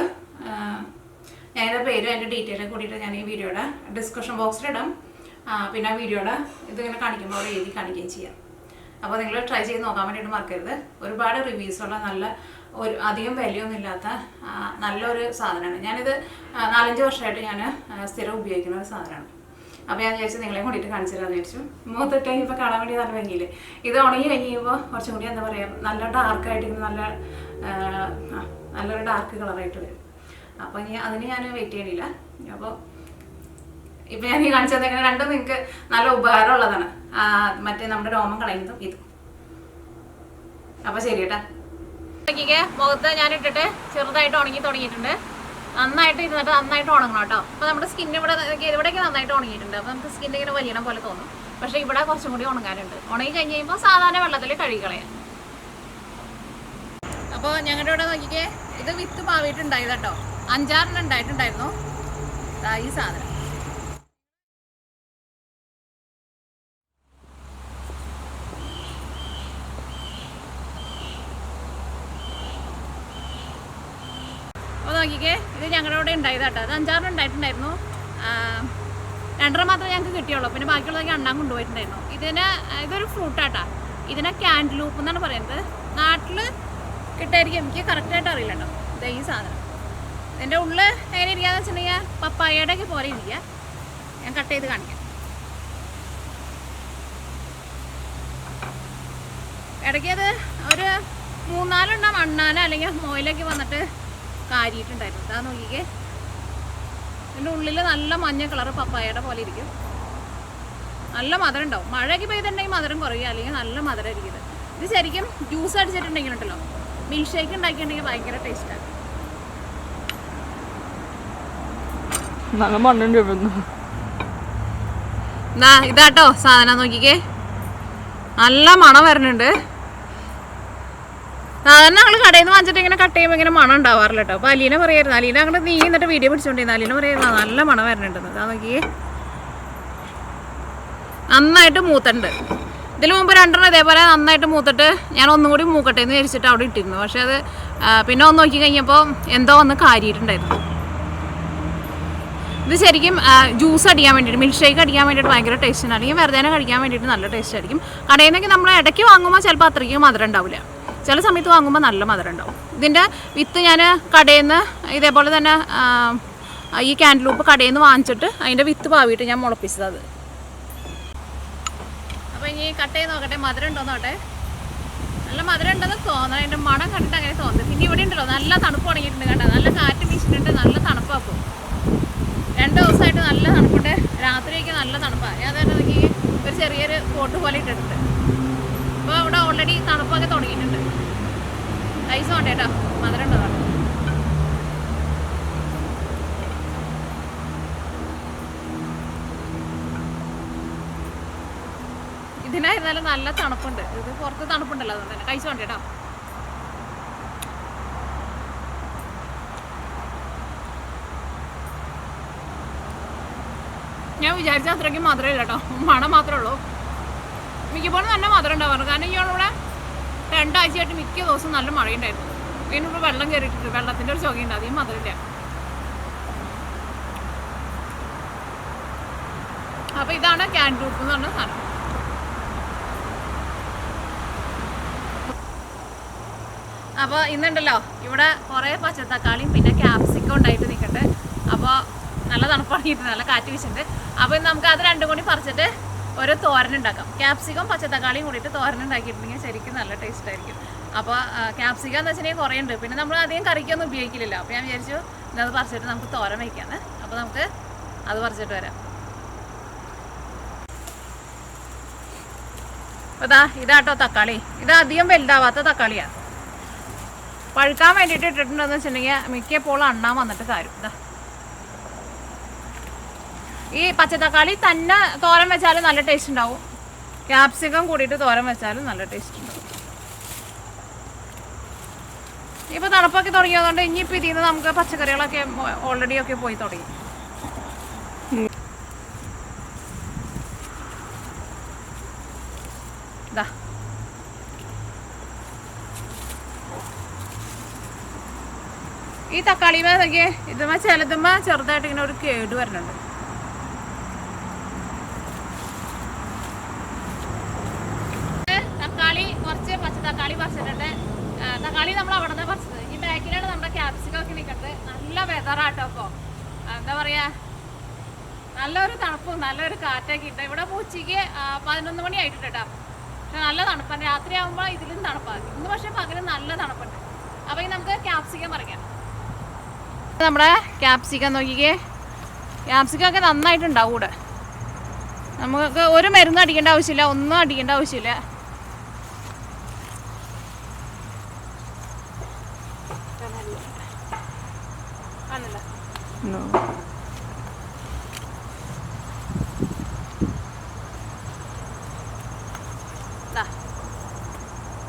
ഞാനിൻ്റെ പേര് അതിൻ്റെ ഡീറ്റെയിൽ കൂടിയിട്ട് ഞാൻ ഈ വീഡിയോയുടെ ഡിസ്ക്രിപ്ഷൻ ബോക്സിലിടാം. പിന്നെ വീഡിയോയുടെ ഇതിങ്ങനെ കാണിക്കുമ്പോൾ എഴുതി കാണിക്കുകയും ചെയ്യാം. അപ്പോൾ നിങ്ങൾ ട്രൈ ചെയ്ത് നോക്കാൻ വേണ്ടിയിട്ട് മറക്കരുത്. ഒരുപാട് റിവ്യൂസുള്ള നല്ല ഒരു അധികം വിലയൊന്നും ഇല്ലാത്ത നല്ലൊരു സാധനമാണ്. ഞാനിത് 4-5 വർഷമായിട്ട് ഞാൻ സ്ഥിരം ഉപയോഗിക്കുന്ന ഒരു സാധനമാണ്. അപ്പോൾ ഞാൻ വിചാരിച്ചു നിങ്ങളെ കൂടിയിട്ട് കാണിച്ചു തരാമെന്ന് വിചാരിച്ചു. മുഖത്തിട്ട് കഴിയുമ്പോൾ കാണാൻ വേണ്ടി നല്ല ഭംഗിയില്ലേ. ഇത് ഉണങ്ങി കഴിഞ്ഞ് കഴിയുമ്പോൾ കുറച്ചും കൂടി എന്താ പറയുക, നല്ല ഡാർക്കായിട്ട് നല്ലൊരു ഡാർക്ക് കളറായിട്ട് വരും. അപ്പോൾ ഇനി അതിന് ഞാൻ വെയിറ്റ് ചെയ്യണില്ല. അപ്പോൾ ഇപ്പം ഞാൻ ഈ കാണിച്ചത് എങ്ങനെ രണ്ടും നിങ്ങൾക്ക് നല്ല ഉപകാരമുള്ളതാണ്. മറ്റേ നമ്മുടെ രോമം കളയുന്നതും ഇതും. അപ്പോൾ ശരി കേട്ടാ. മുഖത്ത് ഞാൻ ഇട്ടിട്ട് ചെറുതായിട്ട് ഉണങ്ങി തുടങ്ങിയിട്ടുണ്ട്. നന്നായിട്ട് ഇരുന്നിട്ട് നന്നായിട്ട് ഉണങ്ങണം കേട്ടോ. അപ്പോൾ നമ്മുടെ സ്കിൻ ഇവിടേക്ക് നന്നായിട്ട് ഉണങ്ങിയിട്ടുണ്ട്. അപ്പോൾ നമുക്ക് സ്കിൻ ഇങ്ങനെ വലിയണം പോലെ തോന്നും. പക്ഷേ ഇവിടെ കുറച്ചും കൂടി ഉണങ്ങാനുണ്ട്. ഉണങ്ങി കഴിഞ്ഞ് കഴിയുമ്പോൾ സാധാരണ വെള്ളത്തിൽ കഴുകിക്കളയാം. അപ്പോൾ ഞങ്ങളുടെ ഇവിടെ നോക്കിക്കേ, ഇത് വിത്ത് പാവിയിട്ടുണ്ടായത് കേട്ടോ. 5-6 ഉണ്ടായിട്ടുണ്ടായിരുന്നു ഈ സാധനം. അപ്പോൾ നോക്കിക്കേ, ഇത് ഞങ്ങളുടെ ഇവിടെ ഉണ്ടായത് കേട്ടോ. അത് 5-6 ഉണ്ടായിട്ടുണ്ടായിരുന്നു. 2 മാത്രമേ ഞങ്ങൾക്ക് കിട്ടിയുള്ളൂ. പിന്നെ ബാക്കിയുള്ളതൊക്കെ അണ്ണാൻ കൊണ്ടുപോയിട്ടുണ്ടായിരുന്നു. ഇതൊരു ഫ്രൂട്ടാട്ടാ. ഇതിനെ ക്യാൻഡലൂപ്പ് എന്നാണ് പറയുന്നത്. നാട്ടിൽ കിട്ടായിരിക്കും, എനിക്ക് കറക്റ്റായിട്ട് അറിയില്ല കേട്ടോ. ഇത് ഈ സാധനം ഇതിൻ്റെ ഉള്ളിൽ എങ്ങനെ ഇരിക്കാന്ന് വെച്ചിട്ടുണ്ടെങ്കിൽ പപ്പായയുടെ ഒക്കെ പോലെ ഇരിക്കുക. ഞാൻ കട്ട് ചെയ്ത് കാണിക്കാം. ഇടയ്ക്ക് അത് ഒരു 3-4 എണ്ണം അണ്ണാനോ അല്ലെങ്കിൽ മോയിലൊക്കെ വന്നിട്ട് കാരിയിട്ടുണ്ടായിരുന്നു. അതാ നോക്കിക്കേ, ഇതിൻ്റെ ഉള്ളിൽ നല്ല മഞ്ഞ കളറ് പപ്പായയുടെ പോലെ ഇരിക്കും. നല്ല മധുരം ഉണ്ടാവും. മഴയൊക്കെ പെയ്തിട്ടുണ്ടെങ്കിൽ മധുരം കുറയുക, അല്ലെങ്കിൽ നല്ല മധുരം ഇരിക്കുന്നത്. ഇത് ശരിക്കും ജ്യൂസ് അടിച്ചിട്ടുണ്ടെങ്കിൽ ഉണ്ടല്ലോ, മിൽക്ക് ഷേക്ക് ഉണ്ടാക്കിയിട്ടുണ്ടെങ്കിൽ ഭയങ്കര ടേസ്റ്റാണ്. ഇതാട്ടോ സാധനം നോക്കിക്കേ, നല്ല മണം വരുന്നുണ്ട്. സാധാരണ ഞങ്ങൾ കടയിൽ നിന്ന് വാങ്ങിച്ചിട്ട് ഇങ്ങനെ കട്ട് ചെയ്യുമ്പോൾ ഇങ്ങനെ മണം ഉണ്ടാവാറില്ല കേട്ടോ. അപ്പോൾ അലീന പറയായിരുന്നു, അലീന അങ്ങോട്ട് നീ എന്നിട്ട് വീഡിയോ പിടിച്ചോണ്ടിരുന്നു. അലീന പറയായിരുന്നു നല്ല മണം വരണുണ്ടെന്ന്. അതാ നോക്കി നന്നായിട്ട് മൂത്തുണ്ട്. ഇതിന് മുമ്പ് 2 ഇതേപോലെ നന്നായിട്ട് മൂത്തിട്ട് ഞാൻ ഒന്നും കൂടി മൂക്കട്ടെ എന്ന് വിചാരിച്ചിട്ട് അവിടെ ഇട്ടിരുന്നു. പക്ഷെ അത് പിന്നെ ഒന്ന് നോക്കി കഴിഞ്ഞപ്പോൾ എന്തോ ഒന്ന് കാരിയിട്ടുണ്ടായിരുന്നു. ഇത് ശരിക്കും ജ്യൂസ് അടിക്കാൻ വേണ്ടിയിട്ട്, മിൽക്ക് ഷേക്ക് അടിക്കാൻ വേണ്ടിയിട്ട് ഭയങ്കര ടേസ്റ്റാണ്. അല്ലെങ്കിൽ വെറുതെ കഴിക്കാൻ വേണ്ടിയിട്ട് നല്ല ടേസ്റ്റ് ആയിരിക്കും. കടയിൽ നിന്നൊക്കെ നമ്മൾ ഇടയ്ക്ക് വാങ്ങുമ്പോൾ ചിലപ്പോൾ അത്രയ്ക്ക് മധുരം ഉണ്ടാവില്ല, ചില സമയത്ത് വാങ്ങുമ്പോൾ നല്ല മധുരം ഉണ്ടാവും. ഇതിൻ്റെ വിത്ത് ഞാൻ കടയിൽ നിന്ന് ഇതേപോലെ തന്നെ ഈ ക്യാൻഡിലൂപ്പ് കടയിൽ നിന്ന് വാങ്ങിച്ചിട്ട് അതിൻ്റെ വിത്ത് പാവിയിട്ട് ഞാൻ മുളപ്പിച്ചത്. അത് അപ്പോൾ ഇനി കട്ട് ചെയ്ത് നോക്കട്ടെ മധുരം ഉണ്ടോ നോട്ടെ. നല്ല മധുരം ഉണ്ടെന്ന് തോന്നണം, അതിൻ്റെ മണം കണ്ടിട്ട് അങ്ങനെ തോന്നുന്നത്. പിന്നെ ഇവിടെ ഉണ്ടല്ലോ നല്ല തണുപ്പ് തുടങ്ങിയിട്ടുണ്ട് കേട്ടോ, നല്ല കാറ്റ് വീശിട്ടുണ്ട്, നല്ല തണുപ്പാക്കും. 2 ദിവസമായിട്ട് നല്ല തണുപ്പുണ്ട്, രാത്രിയൊക്കെ നല്ല തണുപ്പാണ്. ഞാൻ തന്നെ നോക്കി ഒരു ചെറിയൊരു കോട്ട് പോലെ ഇട്ടിട്ടുണ്ട്. അപ്പോൾ ഇവിടെ ഓൾറെഡി തണുപ്പൊക്കെ തുടങ്ങിയിട്ടുണ്ട്. ഐസ് വേണ്ട കേട്ടോ, മധുരം ഉണ്ടോ. ഇതിനായിരുന്നാലും നല്ല തണുപ്പുണ്ട്, ഇത് പുറത്ത് തണുപ്പുണ്ടല്ലോ, അതുകൊണ്ട് തന്നെ കഴിച്ചു വേണ്ട കേട്ടോ. ഞാൻ വിചാരിച്ച അത്രയ്ക്ക് മധുരം ഇല്ല കേട്ടോ, മണം മാത്രമേ ഉള്ളൂ. മിക്കപ്പോഴും നല്ല മധുരം ഉണ്ടാവാറ്, കാരണം ഇയാളിവിടെ 2 ആഴ്ചയായിട്ട് മിക്ക ദിവസവും നല്ല മഴയുണ്ടായിരുന്നു. പിന്നെ ഇവിടെ വെള്ളം കയറിയിട്ടുണ്ട്, വെള്ളത്തിൻ്റെ ഒരു ചുകയുണ്ട്, അധികം മധുരമില്ല. അപ്പോൾ ഇതാണ് ക്യാൻഡ്രൂപ്പ് എന്ന് പറഞ്ഞ സാധനം. അപ്പോൾ ഇന്നുണ്ടല്ലോ ഇവിടെ കുറേ പച്ചത്തക്കാളിയും പിന്നെ ക്യാപ്സിക്കം ഉണ്ടായിട്ട് നിൽക്കട്ടെ. അപ്പോൾ നല്ല തണുപ്പാണിയിട്ട് നല്ല കാറ്റ് വീശുന്നുണ്ട്. അപ്പോൾ ഇന്ന് നമുക്ക് അത് 2 കൂടി പറിച്ചിട്ട് ഒരു തോരൻ ഉണ്ടാക്കാം. ക്യാപ്സിക്കം പച്ചത്തക്കാളിയും കൂടിയിട്ട് തോരൻ ഉണ്ടാക്കിയിട്ടുണ്ടെങ്കിൽ ശരിക്കും നല്ല ടേസ്റ്റ് ആയിരിക്കും. അപ്പോൾ ക്യാപ്സിക്കം എന്ന് വെച്ചിട്ടുണ്ടെങ്കിൽ കുറേ ഉണ്ട്, പിന്നെ നമ്മൾ അധികം കറിക്കൊന്നും ഉപയോഗിക്കില്ലല്ലോ. അപ്പോൾ ഞാൻ വിചാരിച്ചു ഇന്നത് പറിച്ചിട്ട് നമുക്ക് തോരൻ വയ്ക്കാമെന്ന്. അപ്പോൾ നമുക്ക് അത് പറിച്ചിട്ട് വരാം. അപ്പോൾ ഇതാട്ടോ തക്കാളി, ഇത് അധികം വലുതാവാത്ത തക്കാളിയാണ്. പഴുക്കാൻ വേണ്ടിയിട്ട് ഇട്ടിട്ടുണ്ടെന്ന് വെച്ചിട്ടുണ്ടെങ്കിൽ മിക്കപ്പോഴും അണ്ണാൻ വന്നിട്ട് കാര്യം. ഇതാ ഈ പച്ചത്തക്കാളി തന്നെ തോരൻ വെച്ചാലും നല്ല ടേസ്റ്റ് ഉണ്ടാവും, ക്യാപ്സിക്കം കൂടിയിട്ട് തോരൻ വെച്ചാലും നല്ല ടേസ്റ്റ് ഉണ്ടാവും. ഇപ്പോൾ തണുപ്പൊക്കെ തുടങ്ങിയതുകൊണ്ട് ഇനിയിപ്പോൾ ഇതിൽ നിന്ന് നമുക്ക് പച്ചക്കറികളൊക്കെ ഓൾറെഡി ഒക്കെ പോയി തുടങ്ങി. ഇതാ ഈ തക്കാളിമേ നോക്കിയേ, ഇതുമ്മ ചിലതുമ്മ ചെറുതായിട്ട് ഇങ്ങനെ ഒരു കേട് വരുന്നുണ്ട്. തക്കാളി കുറച്ച് പച്ചത്തക്കാളി പറിച്ചിട്ടുണ്ട്. തക്കാളി നമ്മൾ അവിടെ നിന്ന് പറിച്ചത്. ഈ ബാക്കിലാണ് നമ്മുടെ ക്യാപ്സിക്കം ഒക്കെ നിൽക്കുന്നത്. നല്ല വെതറാട്ടോ. ഇപ്പോൾ എന്താ പറയുക, നല്ലൊരു തണുപ്പും നല്ലൊരു കാറ്റൊക്കെ ഉണ്ട്. ഇവിടെ ഉച്ചയ്ക്ക് 11 മണി ആയിട്ടുണ്ട് കേട്ടോ. പക്ഷെ നല്ല തണുപ്പാണ്, രാത്രി ആകുമ്പോൾ ഇതിലും തണുപ്പാണ്. ഇന്ന് പക്ഷേ പകരം നല്ല തണുപ്പുണ്ട്. അപ്പോൾ നമുക്ക് ക്യാപ്സിക്കം പറിക്കാം. നമ്മുടെ ക്യാപ്സിക്കം നോക്കിക്കേ, ക്യാപ്സിക്കം ഒക്കെ നന്നായിട്ടുണ്ടാവും ഇവിടെ. നമുക്ക് ഒരു മരുന്ന് അടിക്കേണ്ട ആവശ്യമില്ല, ഒന്നും അടിക്കേണ്ട ആവശ്യമില്ല.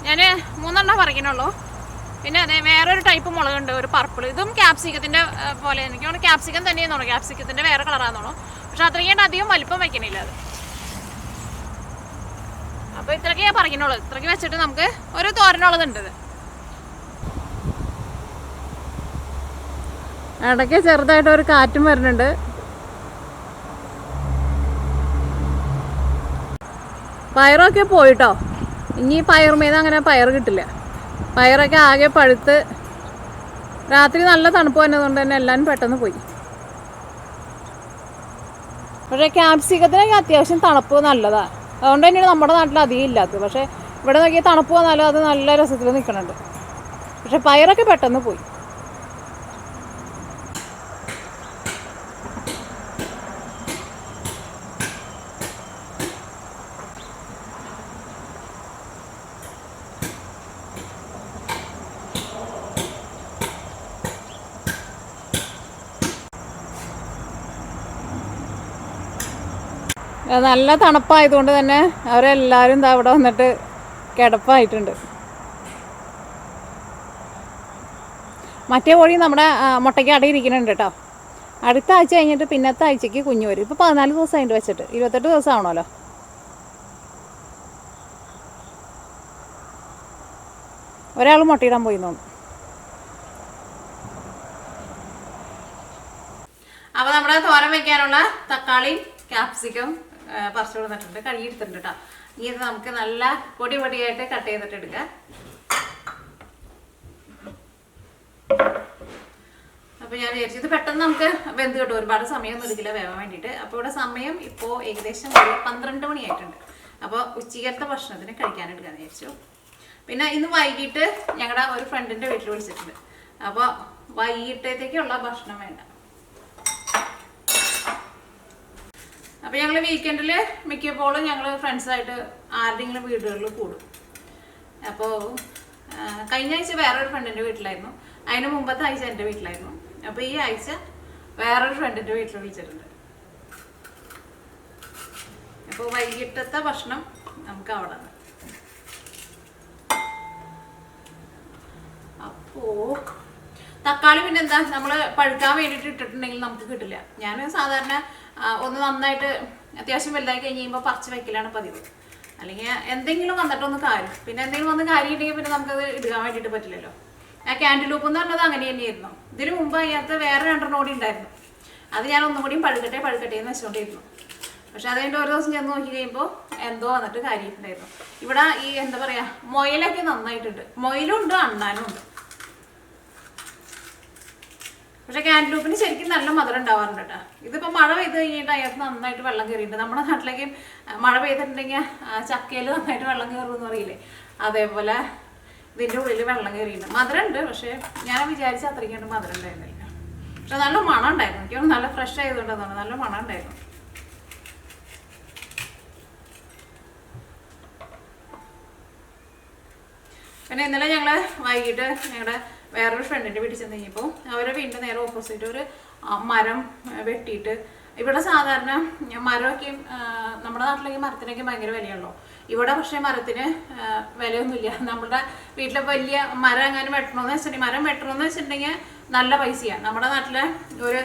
ഞാൻ 3 പറിക്കണുള്ളൂ. പിന്നെ അതെ വേറൊരു ടൈപ്പ് മുളകുണ്ട്, ഒരു പർപ്പിൾ. ഇതും ക്യാപ്സിക്കത്തിൻ്റെ പോലെ, എനിക്ക് തോന്നുന്നു ക്യാപ്സിക്കം തന്നെയെന്നോളൂ, ക്യാപ്സിക്കത്തിൻ്റെ വേറെ കളറാണെന്നോളൂ. പക്ഷെ അത്രയ്ക്ക് അധികം വലിപ്പം വയ്ക്കണില്ല അത്. അപ്പോൾ ഇത്രയ്ക്ക് ഞാൻ പറിക്കണുള്ളൂ. ഇത്രയ്ക്ക് വെച്ചിട്ട് നമുക്ക് ഒരു തോരനുള്ളതുണ്ട്. ഇടയ്ക്ക് ചെറുതായിട്ട് ഒരു കാറ്റും വരുന്നുണ്ട്. പയറൊക്കെ പോയിട്ടോ, ഇനി പയറുമേന്ന് അങ്ങനെ പയർ കിട്ടില്ല. പയറൊക്കെ ആകെ പഴുത്ത് രാത്രി നല്ല തണുപ്പ് വന്നതുകൊണ്ട് തന്നെ എല്ലാവരും പെട്ടെന്ന് പോയി. പക്ഷേ ക്യാപ്സിക്കത്തിനൊക്കെ അത്യാവശ്യം തണുപ്പ് നല്ലതാണ്, അതുകൊണ്ട് തന്നെയാണ് നമ്മുടെ നാട്ടിൽ അധികം ഇല്ലാത്തത്. പക്ഷേ ഇവിടെ നോക്കിയാൽ തണുപ്പ് വന്നാലും അത് നല്ല രസത്തിൽ നിൽക്കുന്നുണ്ട്. പക്ഷെ പയറൊക്കെ പെട്ടെന്ന് പോയി. നല്ല തണുപ്പായതുകൊണ്ട് തന്നെ അവരെല്ലാവരും അവിടെ വന്നിട്ട് കിടപ്പായിട്ടുണ്ട്. മറ്റേ കോഴി നമ്മുടെ മുട്ടയ്ക്ക് അടയിരിക്കുന്നുണ്ട് കേട്ടോ. അടുത്ത ആഴ്ച കഴിഞ്ഞിട്ട് പിന്നത്തെ ആഴ്ചയ്ക്ക് കുഞ്ഞു വരും. ഇപ്പോൾ 14 ദിവസം അതിൻ്റെ വെച്ചിട്ട് 28 ദിവസം ആവണമല്ലോ. ഒരാൾ മുട്ടയിടാൻ പോയി തോന്നുന്നു. അപ്പോൾ നമ്മുടെ തോരൻ വെക്കാനുള്ള തക്കാളിയും ക്യാപ്സിക്കം പറിച്ചു കൊടുത്തിട്ടുണ്ട്, കഴുകിയെടുത്തിട്ടുണ്ട് കേട്ടോ. ഇനി ഇത് നമുക്ക് നല്ല പൊടി പൊടിയായിട്ട് കട്ട് ചെയ്തിട്ട് എടുക്കാം. അപ്പോൾ ഞാൻ വിചാരിച്ചു ഇത് പെട്ടെന്ന് നമുക്ക് വെന്ത് കിട്ടും, ഒരുപാട് സമയമൊന്നും എടുക്കില്ല വേവാൻ വേണ്ടിയിട്ട്. അപ്പോൾ ഇവിടെ സമയം ഇപ്പോൾ ഏകദേശം 12 മണിയായിട്ടുണ്ട്. അപ്പോൾ ഉച്ചക്കത്തെ ഭക്ഷണത്തിന് കഴിക്കാനെടുക്കാന്ന് വിചാരിച്ചു. പിന്നെ ഇന്ന് വൈകിട്ട് ഞങ്ങളുടെ ഒരു ഫ്രണ്ടിൻ്റെ വീട്ടിൽ വിളിച്ചിട്ടുണ്ട്. അപ്പോൾ വൈകിട്ടത്തേക്കുള്ള ഭക്ഷണം വേണ്ട. അപ്പോൾ ഞങ്ങൾ വീക്കെൻഡിൽ മിക്കപ്പോഴും ഞങ്ങൾ ഫ്രണ്ട്സായിട്ട് ആരുടെയെങ്കിലും വീടുകളിൽ കൂടും. അപ്പോൾ കഴിഞ്ഞ ആഴ്ച വേറൊരു ഫ്രണ്ടിൻ്റെ വീട്ടിലായിരുന്നു, അതിന് മുമ്പത്തെ ആഴ്ച എൻ്റെ വീട്ടിലായിരുന്നു. അപ്പോൾ ഈ ആഴ്ച വേറൊരു ഫ്രണ്ടിൻ്റെ വീട്ടിൽ വിളിച്ചിട്ടുണ്ട്. അപ്പോൾ വൈകിട്ടത്തെ ഭക്ഷണം നമുക്ക് അവിടെ നിന്ന്. അപ്പോൾ തക്കാളി പിന്നെന്താ നമ്മൾ പഴുക്കാൻ വേണ്ടിയിട്ട് ഇട്ടിട്ടുണ്ടെങ്കിൽ നമുക്ക് കിട്ടില്ല. ഞാൻ സാധാരണ ഒന്ന് നന്നായിട്ട് അത്യാവശ്യം വലുതായി കഴിഞ്ഞ് കഴിയുമ്പോൾ പറിച്ച് വയ്ക്കലാണ് പതിവ്. അല്ലെങ്കിൽ എന്തെങ്കിലും വന്നിട്ടൊന്ന് കാര്യം, പിന്നെ എന്തെങ്കിലും വന്ന് കാര്യമുണ്ടെങ്കിൽ പിന്നെ നമുക്കത് ഇടുകാൻ വേണ്ടിയിട്ട് പറ്റില്ലല്ലോ. ആ ക്യാൻഡിലൂപ്പ് എന്ന് പറഞ്ഞത് അങ്ങനെ തന്നെയായിരുന്നു. ഇതിന് മുമ്പ് അതിനകത്ത് വേറെ 2 കൂടി ഉണ്ടായിരുന്നു. അത് ഞാൻ ഒന്നും കൂടിയും പഴുക്കട്ടെ എന്ന് വെച്ചുകൊണ്ടിരുന്നു. പക്ഷെ അതിൻ്റെ ഒരു ദിവസം ചെന്ന് നോക്കി കഴിയുമ്പോൾ എന്തോ വന്നിട്ട് കാര്യമായിട്ടുണ്ടായിരുന്നു. ഇവിടെ ഈ എന്താ പറയുക, മൊയിലൊക്കെ നന്നായിട്ടുണ്ട്. മൊയിലും ഉണ്ട്, അണ്ണാനും ഉണ്ട്. പക്ഷെ ക്യാൻഡിലൂപ്പിന് ശരിക്കും നല്ല മധുരം ഉണ്ടാവാറുണ്ട് കേട്ടോ. ഇതിപ്പോൾ മഴ പെയ്ത് കഴിഞ്ഞിട്ട് അതിനകത്ത് നന്നായിട്ട് വെള്ളം കയറിയിട്ടുണ്ട്. നമ്മുടെ നാട്ടിലേക്ക് മഴ പെയ്തിട്ടുണ്ടെങ്കിൽ ചക്കയിൽ നന്നായിട്ട് വെള്ളം കയറുമെന്ന് പറയില്ലേ, അതേപോലെ ഇതിൻ്റെ ഉള്ളിൽ വെള്ളം കയറിയിട്ടുണ്ട്. മധുരം ഉണ്ട്, പക്ഷേ ഞാൻ വിചാരിച്ച അത്രയ്ക്ക് മധുരം ഉണ്ടായിരുന്നില്ല. പക്ഷെ നല്ല മണം ഉണ്ടായിരുന്നു. എനിക്ക് നല്ല ഫ്രഷ് ആയതുകൊണ്ടാണ് നല്ല മണം ഉണ്ടായിരുന്നു. പിന്നെ ഇന്നലെ ഞങ്ങൾ വൈകിട്ട് ഞങ്ങളുടെ വേറൊരു ഫ്രണ്ടിൻ്റെ വീട്ടിൽ ചെന്ന് കഴിഞ്ഞപ്പോൾ അവരെ വീണ്ടും നേരെ ഓപ്പോസിറ്റ് ഒരു മരം വെട്ടിയിട്ട്, ഇവിടെ സാധാരണ മരമൊക്കെ നമ്മുടെ നാട്ടിലേക്ക് മരത്തിനൊക്കെ ഭയങ്കര വിലയുള്ളൂ. ഇവിടെ പക്ഷേ മരത്തിന് വിലയൊന്നുമില്ല. നമ്മുടെ വീട്ടിലെ വലിയ മരം എങ്ങാനും മരം വെട്ടണമെന്ന് വെച്ചിട്ടുണ്ടെങ്കിൽ നല്ല പൈസയാണ്. നമ്മുടെ നാട്ടിലെ ഒരു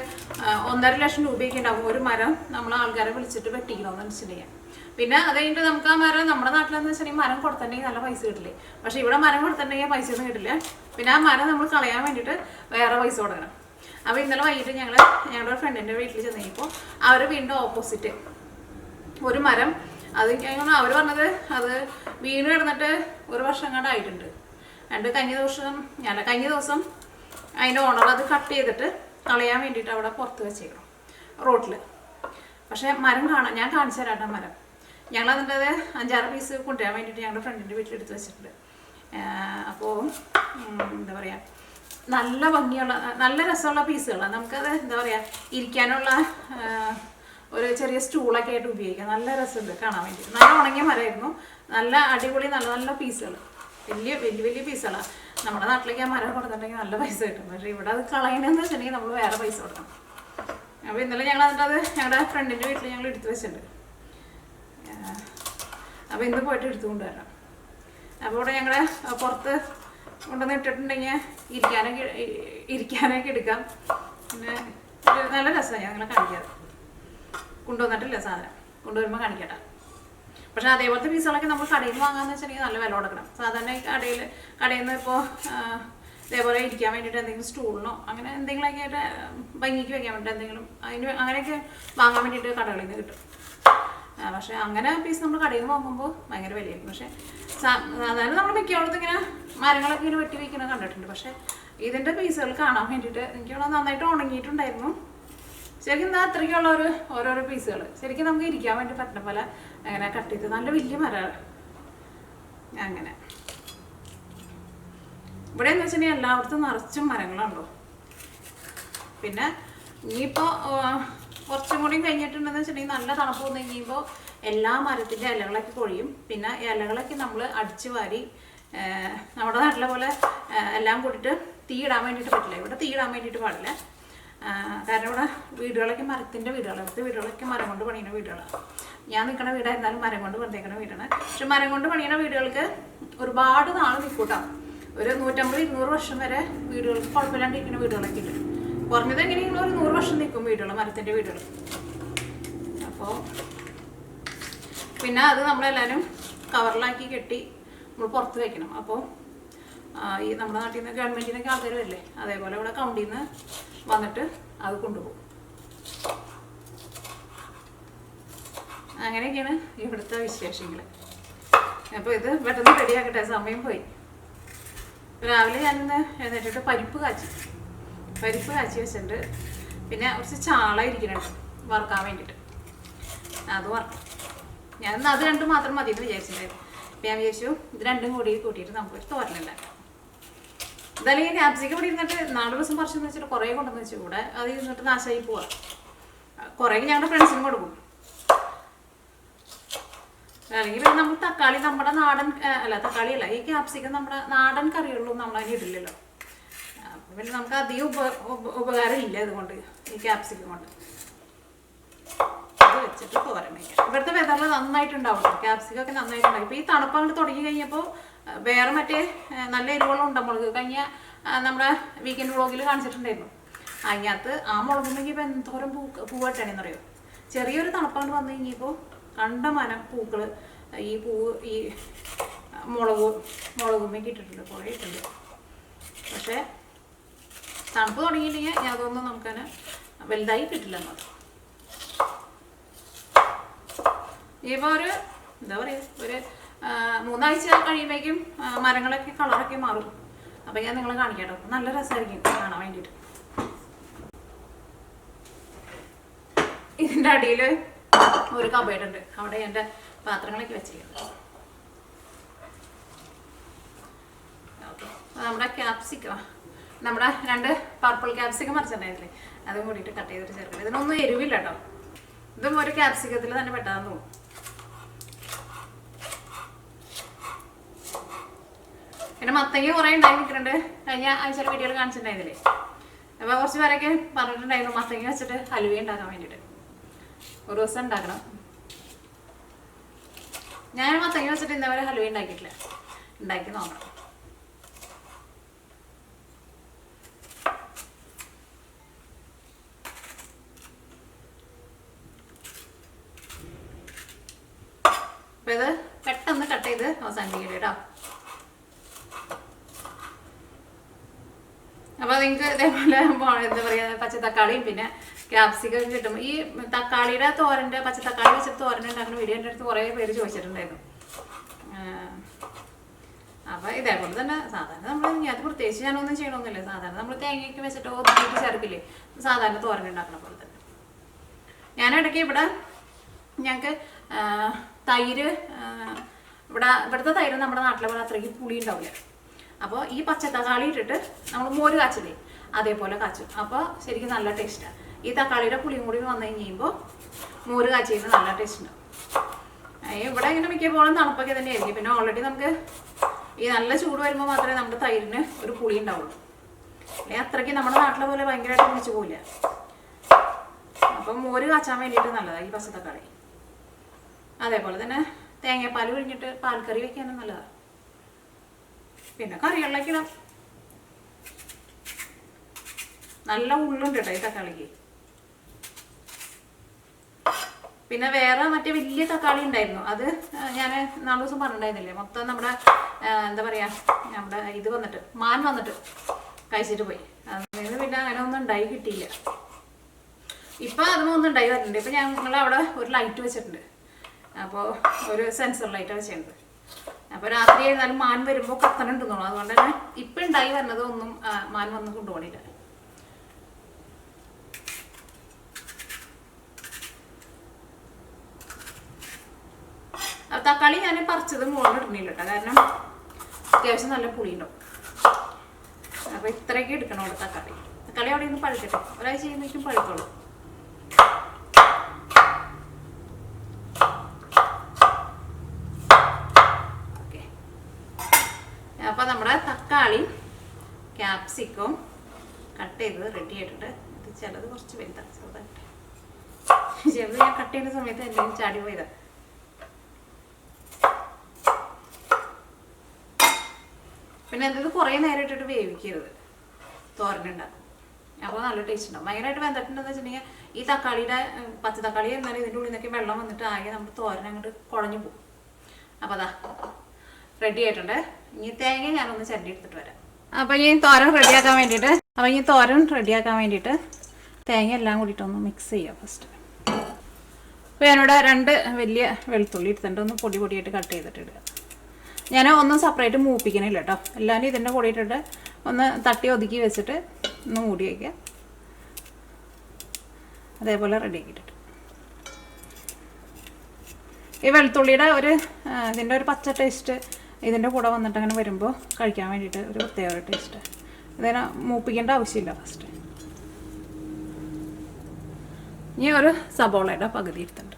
1.5 ലക്ഷം രൂപയൊക്കെ ഉണ്ടാകും ഒരു മരം നമ്മൾ ആൾക്കാരെ വിളിച്ചിട്ട് വെട്ടിക്കണമെന്ന് വെച്ചിട്ടുണ്ടെങ്കിൽ. പിന്നെ അത് കഴിഞ്ഞിട്ട് നമുക്ക് ആ മരം നമ്മുടെ നാട്ടിലെന്ന് വെച്ചിട്ടുണ്ടെങ്കിൽ മരം കൊടുത്തിട്ടുണ്ടെങ്കിൽ നല്ല പൈസ കിട്ടില്ലേ. പക്ഷേ ഇവിടെ മരം കൊടുത്തിട്ടുണ്ടെങ്കിൽ പൈസ ഒന്നും കിട്ടില്ല. പിന്നെ ആ മരം നമ്മൾ കളയാൻ വേണ്ടിയിട്ട് വേറെ പൈസ കൊടുക്കണം. അപ്പോൾ ഇന്നലെ വൈകിട്ട് ഞങ്ങളുടെ ഫ്രണ്ടിൻ്റെ വീട്ടിൽ ചെന്ന് കഴിഞ്ഞപ്പോൾ അവർ വീണ്ടും ഓപ്പോസിറ്റ് ഒരു മരം, അത് അവർ പറഞ്ഞത് അത് വീണ് കിടന്നിട്ട് 1 വർഷം കണ്ടായിട്ടുണ്ട്. കഴിഞ്ഞ ദിവസം അതിൻ്റെ ഓണർ അത് കട്ട് ചെയ്തിട്ട് കളയാൻ വേണ്ടിയിട്ട് അവിടെ പുറത്ത് വെച്ചേക്കണം റോട്ടിൽ. പക്ഷേ മരം ഞാൻ കാണിച്ചു തരാം മരം. ഞങ്ങളതിൻ്റെ 5-6 പീസ് കൊണ്ടുവരാൻ വേണ്ടിയിട്ട് ഞങ്ങളുടെ ഫ്രണ്ടിൻ്റെ വീട്ടിലെടുത്ത് വെച്ചിട്ടുണ്ട്. അപ്പോൾ എന്താ പറയുക, നല്ല ഭംഗിയുള്ള നല്ല രസമുള്ള പീസുകളാണ്. നമുക്കത് എന്താ പറയുക, ഇരിക്കാനുള്ള ഒരു ചെറിയ സ്റ്റൂളൊക്കെ ആയിട്ട് ഉപയോഗിക്കാം. നല്ല രസമുണ്ട് കാണാൻ വേണ്ടിയിട്ട്. നല്ല ഉണങ്ങിയ മരമായിരുന്നു. നല്ല അടിപൊളി നല്ല പീസുകൾ, വലിയ പീസുകളാണ്. നമ്മുടെ നാട്ടിലേക്ക് ആ മരം കൊടുത്തിട്ടുണ്ടെങ്കിൽ നല്ല പൈസ കിട്ടും. പക്ഷേ ഇവിടെ അത് കളയണമെന്ന് വെച്ചിട്ടുണ്ടെങ്കിൽ നമ്മൾ വേറെ പൈസ കൊടുക്കണം. അപ്പോൾ ഇന്നലെ ഞങ്ങൾ അത് ഞങ്ങളുടെ ഫ്രണ്ടിൻ്റെ വീട്ടിൽ ഞങ്ങൾ എടുത്തു വെച്ചിട്ടുണ്ട്. അപ്പോൾ ഇന്ന് പോയിട്ട് എടുത്തു കൊണ്ടുവരണം. അപ്പോൾ ഇവിടെ ഞങ്ങൾ പുറത്ത് കൊണ്ടുവന്ന് ഇട്ടിട്ടുണ്ടെങ്കിൽ ഇരിക്കാനൊക്കെ എടുക്കാം. പിന്നെ നല്ല രസമാണ്. ഞങ്ങളെ കാണിക്കാറ് കൊണ്ടുവന്നിട്ടില്ല സാധനം, കൊണ്ടുവരുമ്പോൾ കാണിക്കട്ടെ. പക്ഷേ അതേപോലത്തെ പീസുകളൊക്കെ നമ്മൾ കടയിൽ നിന്ന് വാങ്ങാമെന്ന് വെച്ചിട്ടുണ്ടെങ്കിൽ നല്ല വില കൊടുക്കണം. സാധാരണ കടയിൽ നിന്ന് ഇപ്പോൾ ഇതേപോലെ ഇരിക്കാൻ വേണ്ടിയിട്ട് എന്തെങ്കിലും സ്റ്റൂളിനോ അങ്ങനെ എന്തെങ്കിലുമൊക്കെ ആയിട്ട് ഭംഗിക്ക് വയ്ക്കാൻ വേണ്ടിയിട്ട് എന്തെങ്കിലും അങ്ങനെയൊക്കെ വാങ്ങാൻ വേണ്ടിയിട്ട് കടകളിൽ നിന്ന് കിട്ടും. പക്ഷേ അങ്ങനെ പീസ് നമ്മൾ കടയിൽ നിന്ന് വാങ്ങുമ്പോൾ ഭയങ്കര വിലയായിരിക്കും. പക്ഷേ സാധാരണ നമ്മൾ മിക്കവാടത്തും ഇങ്ങനെ മരങ്ങളൊക്കെ ഇങ്ങനെ വെട്ടി വയ്ക്കുന്നത് കണ്ടിട്ടുണ്ട്. പക്ഷേ ഇതിൻ്റെ പീസുകൾ കാണാൻ വേണ്ടിയിട്ട് എനിക്ക് നന്നായിട്ട് ഉണങ്ങിയിട്ടുണ്ടായിരുന്നു. ശരിക്കും എന്താ അത്രയ്ക്കുള്ള ഓരോരോ പീസുകൾ ശരിക്കും നമുക്ക് ഇരിക്കാൻ വേണ്ടി പറ്റുന്ന പോലെ അങ്ങനെ കട്ട് ചെയ്ത് നല്ല വലിയ മരമാണ്. അങ്ങനെ ഇവിടെ എന്ന് വെച്ചിട്ടുണ്ടെങ്കിൽ എല്ലായിടത്തും നിറച്ചും മരങ്ങളുണ്ടോ. പിന്നെ ഇനിയിപ്പോൾ കുറച്ചും കൂടി കഴിഞ്ഞിട്ടുണ്ടെന്ന് വെച്ചിട്ടുണ്ടെങ്കിൽ നല്ല തണുപ്പ് വന്നു കഴിയുമ്പോൾ എല്ലാ മരത്തിൻ്റെ ഇലകളൊക്കെ പൊഴിയും. പിന്നെ ഇലകളൊക്കെ നമ്മൾ അടിച്ചു വാരി നമ്മുടെ നാട്ടിലെ പോലെ എല്ലാം കൂടിയിട്ട് തീ ഇടാൻ വേണ്ടിയിട്ട് പറ്റില്ല. ഇവിടെ തീ ഇടാൻ വേണ്ടിയിട്ട് പാടില്ല. കാരണം ഇവിടെ വീടുകളൊക്കെ മരത്തിൻ്റെ വീടുകളാണ്. ഇവിടുത്തെ വീടുകളൊക്കെ മരം കൊണ്ട് പണിയുന്ന വീടുകളാണ്. ഞാൻ നിൽക്കുന്ന വീടായിരുന്നാലും മരം കൊണ്ട് പണിതേക്കുന്ന വീടാണ്. പക്ഷെ മരം കൊണ്ട് പണിയുന്ന വീടുകൾക്ക് ഒരുപാട് നാൾ നിൽക്കൂട്ടാം. ഒരു 150-200 വർഷം വരെ വീടുകൾക്ക് കുഴപ്പമില്ലാണ്ടിരിക്കുന്ന വീടുകളൊക്കെ ഉണ്ട്. കുറഞ്ഞത് എങ്ങനെയെങ്കിലും ഒരു 100 വർഷം നിൽക്കും വീടുകൾ, മരത്തിൻ്റെ വീടുകൾ. അപ്പോൾ പിന്നെ അത് നമ്മളെല്ലാവരും കവറിലാക്കി കെട്ടി നമ്മൾ പുറത്ത് വയ്ക്കണം. അപ്പോൾ ഈ നമ്മുടെ നാട്ടിൽ നിന്ന് ഗവൺമെൻറ്റിൽ നിന്നൊക്കെ ആൾക്കാർ വരില്ലേ, അതേപോലെ ഇവിടെ കൗണ്ടിൽ നിന്ന് വന്നിട്ട് അത് കൊണ്ടുപോകും. അങ്ങനെയൊക്കെയാണ് ഇവിടുത്തെ വിശേഷങ്ങൾ. അപ്പോൾ ഇത് പെട്ടെന്ന് റെഡിയാക്കട്ടെ, സമയം പോയി. രാവിലെ ഞാനിന്ന് എഴുന്നേറ്റിട്ട് പരിപ്പ് കാച്ചി വെച്ചിട്ടുണ്ട്. പിന്നെ കുറച്ച് ചാള ഇരിക്കുന്നുണ്ട് വറുക്കാൻ വേണ്ടിയിട്ട്, അത് വറക്കും. ഞാനിന്ന് അത് രണ്ടും മാത്രം മതി എന്ന് വിചാരിച്ചിട്ടുണ്ടായിരുന്നു. അപ്പം ഞാൻ വിചാരിച്ചു ഇത് രണ്ടും കൂടി കൂട്ടിയിട്ട് നമുക്കൊരു തോരനുണ്ടാക്കാം. എന്തായാലും ക്യാപ്സിക്കം ഇവിടെ ഇരുന്നിട്ട് 4 ദിവസം പറിച്ചെന്ന് വെച്ചിട്ട് കുറേ കൊണ്ടുവന്ന് വെച്ചു. കൂടെ അത് ഇരുന്നിട്ട് നാശമായി പോവാ. കുറേ ഞങ്ങളുടെ ഫ്രണ്ട്സിനും കൊടുക്കും. അല്ലെങ്കിൽ പിന്നെ നമ്മൾ തക്കാളി നമ്മുടെ നാടൻ തക്കാളി അല്ല, ഈ ക്യാപ്സിക്കം നമ്മുടെ നാടൻ കറികളിലും നമ്മൾ അതിന് ഇടില്ലല്ലോ. അപ്പം പിന്നെ നമുക്ക് അധികം ഉപകാരം ഇല്ല ഇതുകൊണ്ട്, ഈ ക്യാപ്സിക്കം കൊണ്ട്. അത് വെച്ചിട്ട് തോരൻ വയ്ക്കാം. ഇവിടുത്തെ വെതറിൽ നന്നായിട്ടുണ്ടാവും, ക്യാപ്സിക്കം ഒക്കെ നന്നായിട്ടുണ്ടാവും. ഇപ്പോൾ ഈ തണുപ്പ് അങ്ങോട്ട് തുടങ്ങി കഴിഞ്ഞപ്പോൾ വേറെ മറ്റേ നല്ല എരിവുള്ള ഉണ്ടമുളക് കഴിഞ്ഞ നമ്മുടെ വീക്കെൻഡ് വ്ളോഗിൽ കാണിച്ചിട്ടുണ്ടായിരുന്നു. അതിനകത്ത് ആ മുളക് മെങ്കിപ്പോൾ എന്തോരം പൂവട്ടാണെന്നറിയോ. ചെറിയൊരു തണുപ്പാണ്ട് വന്നു കഴിഞ്ഞപ്പോൾ കണ്ടമാനം പൂക്കൾ ഈ മുളകുമ്മേക്ക് ഇട്ടിട്ടുണ്ട്, കുറേ ഇട്ടുണ്ട്. പക്ഷേ തണുപ്പ് തുടങ്ങിയില്ലെങ്കിൽ ഞാൻ അതൊന്നും നമുക്കതിന് വലുതായി കിട്ടില്ലെന്നത്. ഇപ്പോൾ ഒരു എന്താ പറയുക, ഒരു 3 ആഴ്ച കഴിയുമ്പോഴേക്കും മരങ്ങളൊക്കെ കളറൊക്കെ മാറും. അപ്പം ഞാൻ നിങ്ങളെ കാണിക്കാം കേട്ടോ, നല്ല രസമായിരിക്കും കാണാൻ വേണ്ടിയിട്ട്. ഇതിൻ്റെ അടിയിൽ ഒരു കബേർഡുണ്ട്, അവിടെ എൻ്റെ പാത്രങ്ങളൊക്കെ വെച്ചിരിക്കുന്നത്. നമ്മുടെ ക്യാപ്സിക്കം, നമ്മുടെ 2 പർപ്പിൾ ക്യാപ്സിക്കം മറിച്ചിട്ടുണ്ടായിരുന്നില്ലേ, അതും കൂടിയിട്ട് കട്ട് ചെയ്തിട്ട് ചേർക്കണം. ഇതിനൊന്നും എരിവില്ല കേട്ടോ, ഇതും ഒരു ക്യാപ്സിക്കത്തിൽ തന്നെ പെട്ടാന്ന് തോന്നും. പിന്നെ മത്തങ്ങ കുറേ ഉണ്ടായി നിൽക്കുന്നുണ്ട്, കഴിഞ്ഞ ആഴ്ച വീഡിയോയിൽ കാണിച്ചിട്ടുണ്ടായിരുന്നില്ലേ. അപ്പോൾ കുറച്ച് പേരൊക്കെ പറഞ്ഞിട്ടുണ്ടായിരുന്നു മത്തങ്ങ വെച്ചിട്ട് ഹലുവ ഉണ്ടാക്കാൻ വേണ്ടിയിട്ട്. ഒരു ദിവസം ഉണ്ടാക്കണം. ഞാൻ മത്തങ്ങ വെച്ചിട്ട് ഇന്നവരെ ഹലുവ ഉണ്ടാക്കിയിട്ടില്ല, ഉണ്ടാക്കി നോക്കണം. അപ്പോൾ ഇത് പെട്ടെന്ന് കട്ട് ചെയ്ത് അവസാനിപ്പിക്കട്ടെ കേട്ടോ. അപ്പോൾ നിങ്ങൾക്ക് ഇതേപോലെ എന്താ പറയുക, പച്ചത്തക്കാളിയും പിന്നെ ക്യാപ്സിക്കം കിട്ടും. ഈ തക്കാളിയുടെ തോരൻ്റെ, പച്ചത്തക്കാളി വെച്ചിട്ട് തോരൻ ഉണ്ടാക്കുന്ന വീഡിയോ എൻ്റെ അടുത്ത് കുറേ പേര് ചോദിച്ചിട്ടുണ്ടായിരുന്നു. അപ്പോൾ ഇതേപോലെ തന്നെ സാധാരണ നമ്മൾ അത് പ്രത്യേകിച്ച് ഞാനൊന്നും ചെയ്യണമെന്നില്ല. സാധാരണ നമ്മൾ തേങ്ങയ്ക്ക് വെച്ചിട്ട് ഒതുക്കിയിട്ട് ചേർക്കില്ലേ, സാധാരണ തോരൻ ഉണ്ടാക്കുന്ന പോലെ തന്നെ. ഞാനിടയ്ക്ക് ഇവിടെ ഞങ്ങൾക്ക് തൈര്, ഇവിടുത്തെ തൈര് നമ്മുടെ നാട്ടിലെ പോലെ അത്രയ്ക്ക് പുളി ഉണ്ടാവില്ല. അപ്പോൾ ഈ പച്ചത്തക്കാളി ഇട്ടിട്ട് നമ്മൾ മോര് കാച്ചില്ലേ, അതേപോലെ കാച്ചും. അപ്പോൾ ശരിക്കും നല്ല ടേസ്റ്റാണ്. ഈ തക്കാളിയുടെ പുളിയും കൂടി വന്നു കഴിയുമ്പോൾ മോര് കാച്ചിട്ട് നല്ല ടേസ്റ്റ് ഉണ്ടാവും. ഇവിടെ ഇങ്ങനെ മിക്കപ്പോഴും തണുപ്പൊക്കെ തന്നെയായിരിക്കും. പിന്നെ ഓൾറെഡി നമുക്ക് ഈ നല്ല ചൂട് വരുമ്പോൾ മാത്രമേ നമ്മുടെ തൈരിന് ഒരു പുളി ഉണ്ടാവുള്ളൂ. അല്ലെങ്കിൽ അത്രയ്ക്ക് നമ്മുടെ നാട്ടിലെ പോലെ ഭയങ്കരമായിട്ട് കുടിച്ചു പോവില്ല. അപ്പം മോര് കാച്ചാൻ വേണ്ടിയിട്ട് നല്ലതാണ് ഈ പച്ചത്തക്കാളി. അതേപോലെ തന്നെ തേങ്ങാപ്പാൽ പിഴിഞ്ഞിട്ട് പാൽക്കറി വെക്കാനും നല്ലതാണ്. പിന്നെ കറികളിലേക്ക് ഇടാം. നല്ല ഉള്ളുണ്ട് കേട്ടോ ഈ തക്കാളിക്ക്. പിന്നെ വേറെ മറ്റേ വലിയ തക്കാളി ഉണ്ടായിരുന്നു, അത് ഞാൻ 4 ദിവസം പറഞ്ഞിട്ടുണ്ടായിരുന്നില്ലേ. മൊത്തം നമ്മുടെ എന്താ പറയുക, നമ്മുടെ ഇത് വന്നിട്ട് മാൻ വന്നിട്ട് കഴിച്ചിട്ട് പോയി. അതിന് പിന്നെ അങ്ങനെ ഒന്നും ഉണ്ടായി കിട്ടിയില്ല. ഇപ്പം അതിനൊന്നും ഉണ്ടായി വരുന്നുണ്ട്. ഇപ്പം ഞങ്ങളവിടെ ഒരു ലൈറ്റ് വെച്ചിട്ടുണ്ട്. അപ്പോൾ ഒരു സെൻസർ ലൈറ്റാണ് വെച്ചിട്ടുണ്ട്. അപ്പോൾ രാത്രി ആയിരുന്നാലും മാൻ വരുമ്പോൾ കത്തനുണ്ടെന്ന് തോന്നുന്നു. അതുകൊണ്ട് തന്നെ ഇപ്പം ഉണ്ടായി വരുന്നത് ഒന്നും മാൻ വന്ന് കൊണ്ടുപോകണില്ല. തക്കാളി ഞാൻ പറിച്ചത് മുകളിൽ ഇടുന്നില്ല കേട്ടോ, കാരണം അത്യാവശ്യം നല്ല പുളിയുണ്ടാവും. അപ്പോൾ ഇത്രയൊക്കെ എടുക്കണം അവിടെ തക്കാളി. തക്കാളി അവിടെ നിന്ന് പഴുക്കട്ടെ, ഒരാഴ്ച ചെയ്യുമ്പോഴേക്കും പഴുക്കുള്ളൂ. ഓക്കെ, അപ്പോൾ നമ്മുടെ തക്കാളി ക്യാപ്സിക്കം കട്ട് ചെയ്തത് റെഡി ആയിട്ടുണ്ട്. ഇത് ചിലത് കുറച്ച് വലുതാണ്, ചെറുതായിട്ട്. ചിലത് ഞാൻ കട്ട് ചെയ്യുന്ന സമയത്ത് എന്തെങ്കിലും ചാടി പോയതാണ്. പിന്നെ എന്തെങ്കിലും കുറേ നേരം ഇട്ടിട്ട് വേവിക്കരുത് തോരനുണ്ടാകും. അപ്പോൾ നല്ല ടേസ്റ്റ് ഉണ്ടാവും. ഭയങ്കരമായിട്ട് വെന്തിട്ടുണ്ടെന്ന് വെച്ചിട്ടുണ്ടെങ്കിൽ ഈ തക്കാളിയുടെ പച്ച തക്കാളി എന്നാലും ഇതിൻ്റെ ഉള്ളിൽ നിന്നൊക്കെ വെള്ളം വന്നിട്ട് ആകെ നമ്മുടെ തോരൻ അങ്ങോട്ട് കുഴഞ്ഞു പോകും. അപ്പോൾ അതാ റെഡി ആയിട്ടുണ്ട്. ഇനി തേങ്ങ ഞാനൊന്ന് ചരണ്ടി എടുത്തിട്ട് വരാം. അപ്പോൾ ഈ തോരൻ റെഡിയാക്കാൻ വേണ്ടിയിട്ട് തേങ്ങ എല്ലാം കൂടിയിട്ടൊന്ന് മിക്സ് ചെയ്യാം ഫസ്റ്റ്. അപ്പോൾ ഞാനിവിടെ 2 വലിയ വെളുത്തുള്ളി എടുത്തിട്ട് ഒന്ന് പൊടിയായിട്ട് കട്ട് ചെയ്തിട്ട് ഇടുക. ഞാൻ ഒന്നും സെപ്പറേറ്റ് മൂപ്പിക്കണില്ല കേട്ടോ. എല്ലാവരും ഇതിൻ്റെ കൂടെ ഇട്ടിട്ട് ഒന്ന് തട്ടി ഒതുക്കി വെച്ചിട്ട് ഒന്ന് മൂടി വയ്ക്കുക. അതേപോലെ റെഡി ആക്കിയിട്ടിട്ട് ഈ വെളുത്തുള്ളിയുടെ ഇതിൻ്റെ ഒരു പച്ച ടേസ്റ്റ് ഇതിൻ്റെ കൂടെ വന്നിട്ട് അങ്ങനെ വരുമ്പോൾ കഴിക്കാൻ വേണ്ടിയിട്ട് ഒരു പ്രത്യേക ഒരു ടേസ്റ്റ്. ഇതിനെ മൂപ്പിക്കേണ്ട ആവശ്യമില്ല. ഫസ്റ്റ് ഇനി ഒരു സബോളയുടെ പകുതി എടുത്തിട്ടുണ്ട്.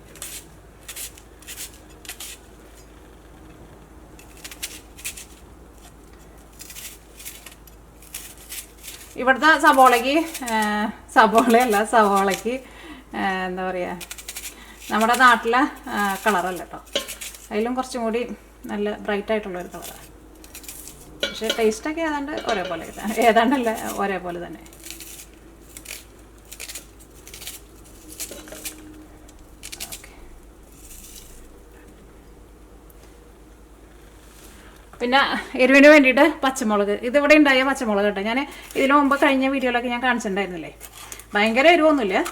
ഇവിടുത്തെ സവോളയ്ക്ക് എന്താ പറയുക, നമ്മുടെ നാട്ടിലെ കളറല്ല കേട്ടോ. അതിലും കുറച്ചും കൂടി നല്ല ബ്രൈറ്റ് ആയിട്ടുള്ളൊരു കളറാണ്. പക്ഷേ ടേസ്റ്റൊക്കെ ഏതാണ്ടല്ല ഒരേപോലെ തന്നെ. പിന്നെ എരിവിന് വേണ്ടിയിട്ട് പച്ചമുളക്, ഇതിവിടെ ഉണ്ടായ പച്ചമുളക് കേട്ടോ. ഞാൻ ഇതിനു മുമ്പ് കഴിഞ്ഞ വീഡിയോയിലൊക്കെ ഞാൻ കാണിച്ചിട്ടുണ്ടായിരുന്നില്ലേ. ഭയങ്കര എരിവൊന്നുമില്ല.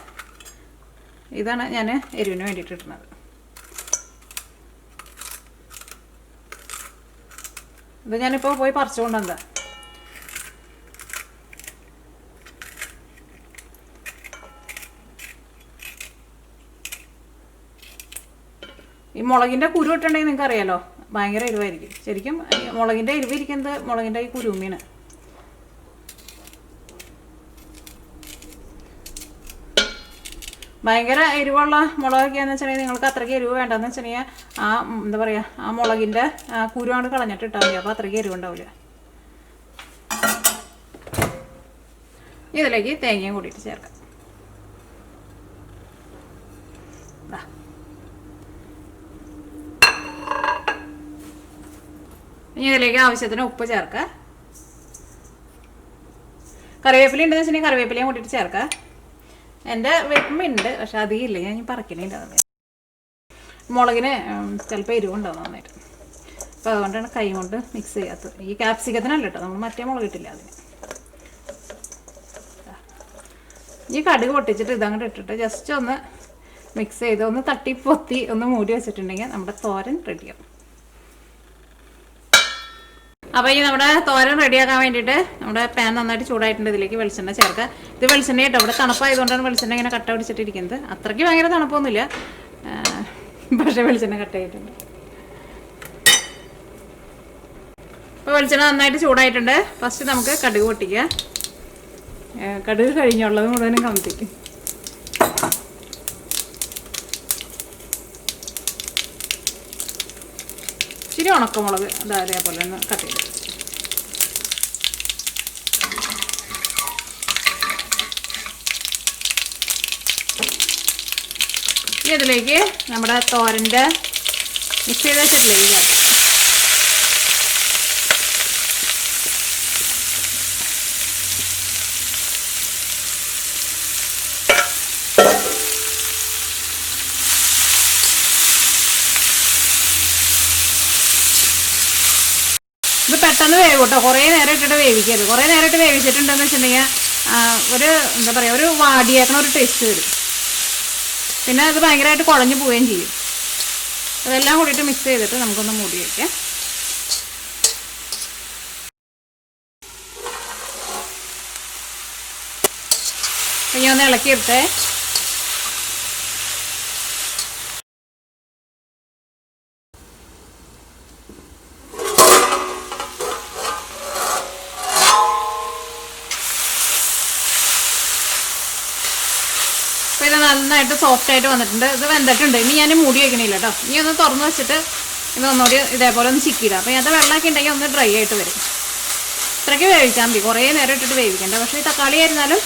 ഇതാണ് ഞാൻ എരിവിന് വേണ്ടിയിട്ട് ഇടുന്നത്. ഇത് ഞാനിപ്പോൾ പോയി പറിച്ചുകൊണ്ടെന്താ. ഈ മുളകിൻ്റെ കുരു ഇട്ടുണ്ടെങ്കിൽ നിങ്ങൾക്ക് അറിയാലോ, ഭയങ്കര എരിവായിരിക്കും. ശരിക്കും മുളകിൻ്റെ എരിവിരിക്കുന്നത് മുളകിൻ്റെ ഈ കുരുമീന്. ഭയങ്കര എരിവുള്ള മുളകൊക്കെയാണെന്ന് വെച്ചിട്ടുണ്ടെങ്കിൽ നിങ്ങൾക്ക് അത്രയ്ക്ക് എരിവ് വേണ്ടെന്ന് വെച്ചിട്ടുണ്ടെങ്കിൽ എന്താ പറയുക, ആ മുളകിൻ്റെ കുരുവാണ് കളഞ്ഞിട്ട് ഇട്ടാൽ മതി. അപ്പോൾ അത്രയ്ക്ക് എരിവുണ്ടാവില്ല. ഇതിലേക്ക് തേങ്ങയും കൂടിയിട്ട് ചേർക്കാം. ഇനി ഇതിലേക്ക് ആവശ്യത്തിന് ഉപ്പ് ചേർക്കുക. കറിവേപ്പില ഉണ്ടെന്ന് വെച്ചിട്ടുണ്ടെങ്കിൽ കറിവേപ്പിലയും കൂട്ടിയിട്ട് ചേർക്കുക. എൻ്റെ വേപ്പുണ്ട്, പക്ഷെ അധികം ഇല്ല. ഞാൻ പറക്കണേൻ്റെ അത് മുളകിന് ചിലപ്പോൾ എരിവുണ്ടാവും നന്നായിട്ട്. അപ്പോൾ അതുകൊണ്ടാണ് കൈ കൊണ്ട് മിക്സ് ചെയ്യാത്തത്. ഈ ക്യാപ്സിക്കത്തിനല്ല കേട്ടോ, നമ്മൾ മറ്റേ മുളക് ഇട്ടില്ല അതിന്. ഈ കടുക് പൊട്ടിച്ചിട്ട് ഇതങ്ങോട്ട് ഇട്ടിട്ട് ജസ്റ്റ് ഒന്ന് മിക്സ് ചെയ്ത് ഒന്ന് തട്ടി പൊത്തി ഒന്ന് മൂടി വെച്ചിട്ടുണ്ടെങ്കിൽ നമ്മുടെ തോരൻ റെഡിയാവും. അപ്പോൾ ഈ നമ്മുടെ തോരൻ റെഡിയാക്കാൻ വേണ്ടിയിട്ട് നമ്മുടെ പാൻ നന്നായിട്ട് ചൂടായിട്ടുണ്ട്. ഇതിലേക്ക് വെളിച്ചെണ്ണ ചേർക്കുക. ഇത് വെളിച്ചെണ്ണ കേട്ടോ, ഇവിടെ തണുപ്പായതുകൊണ്ടാണ് വെളിച്ചെണ്ണ ഇങ്ങനെ കട്ട പിടിച്ചിട്ടിരിക്കുന്നത്. അത്രയ്ക്ക് ഭയങ്കര തണുപ്പൊന്നുമില്ല, പക്ഷേ വെളിച്ചെണ്ണ കട്ടയായിട്ടുണ്ട്. അപ്പോൾ വെളിച്ചെണ്ണ നന്നായിട്ട് ചൂടായിട്ടുണ്ട്. ഫസ്റ്റ് നമുക്ക് കടുക് പൊട്ടിക്കുക. കടുക് കഴിഞ്ഞുള്ളത് മുഴുവനും കമത്തിക്കും. ഇച്ചിരി ഉണക്കമുളക് അതേപോലെ ഒന്ന് കട്ട് ചെയ്ത്. ഇതിലേക്ക് നമ്മുടെ തോരൻ്റെ മിക്സ് ചെയ്ത് വെച്ചിട്ടില്ലേ ഇത് ചേർക്കാം. ഇത് പെട്ടെന്ന് വേവും കേട്ടോ. കുറേ നേരം ഇട്ടിട്ട് വേവിക്കരുത്. കുറേ നേരം ഇട്ട് വേവിച്ചിട്ടുണ്ടെന്ന് വെച്ചിട്ടുണ്ടെങ്കിൽ ഒരു എന്താ പറയുക, ഒരു വാടിയേക്കണ ഒരു ടേസ്റ്റ് വരും. പിന്നെ അത് ഭയങ്കരമായിട്ട് കുഴഞ്ഞു പോവുകയും ചെയ്യും. അതെല്ലാം കൂടിയിട്ട് മിക്സ് ചെയ്തിട്ട് നമുക്കൊന്ന് മൂടി വയ്ക്കാം. ഇനി ഒന്ന് ഇളക്കിയിട്ടേ. അപ്പോൾ ഇത് നന്നായിട്ട് സോഫ്റ്റായിട്ട് വന്നിട്ടുണ്ട്. ഇത് വെന്തിട്ടുണ്ട്. ഇനി ഞാൻ മൂടി വയ്ക്കണില്ല കേട്ടോ. ഇനി ഒന്ന് തുറന്ന് വെച്ചിട്ട് ഇതൊന്നുകൂടി ഇതേപോലെ ഒന്ന് ചിക്കിയിടാം. അപ്പോൾ അത് വെള്ളമൊക്കെ ഉണ്ടെങ്കിൽ ഒന്ന് ഡ്രൈ ആയിട്ട് വരും. ഇത്രയ്ക്ക് വേവിച്ചാൽ മതി. കുറേ നേരം ഇട്ടിട്ട് വേവിക്കണ്ട. പക്ഷേ ഈ തക്കാളി ആയിരുന്നാലും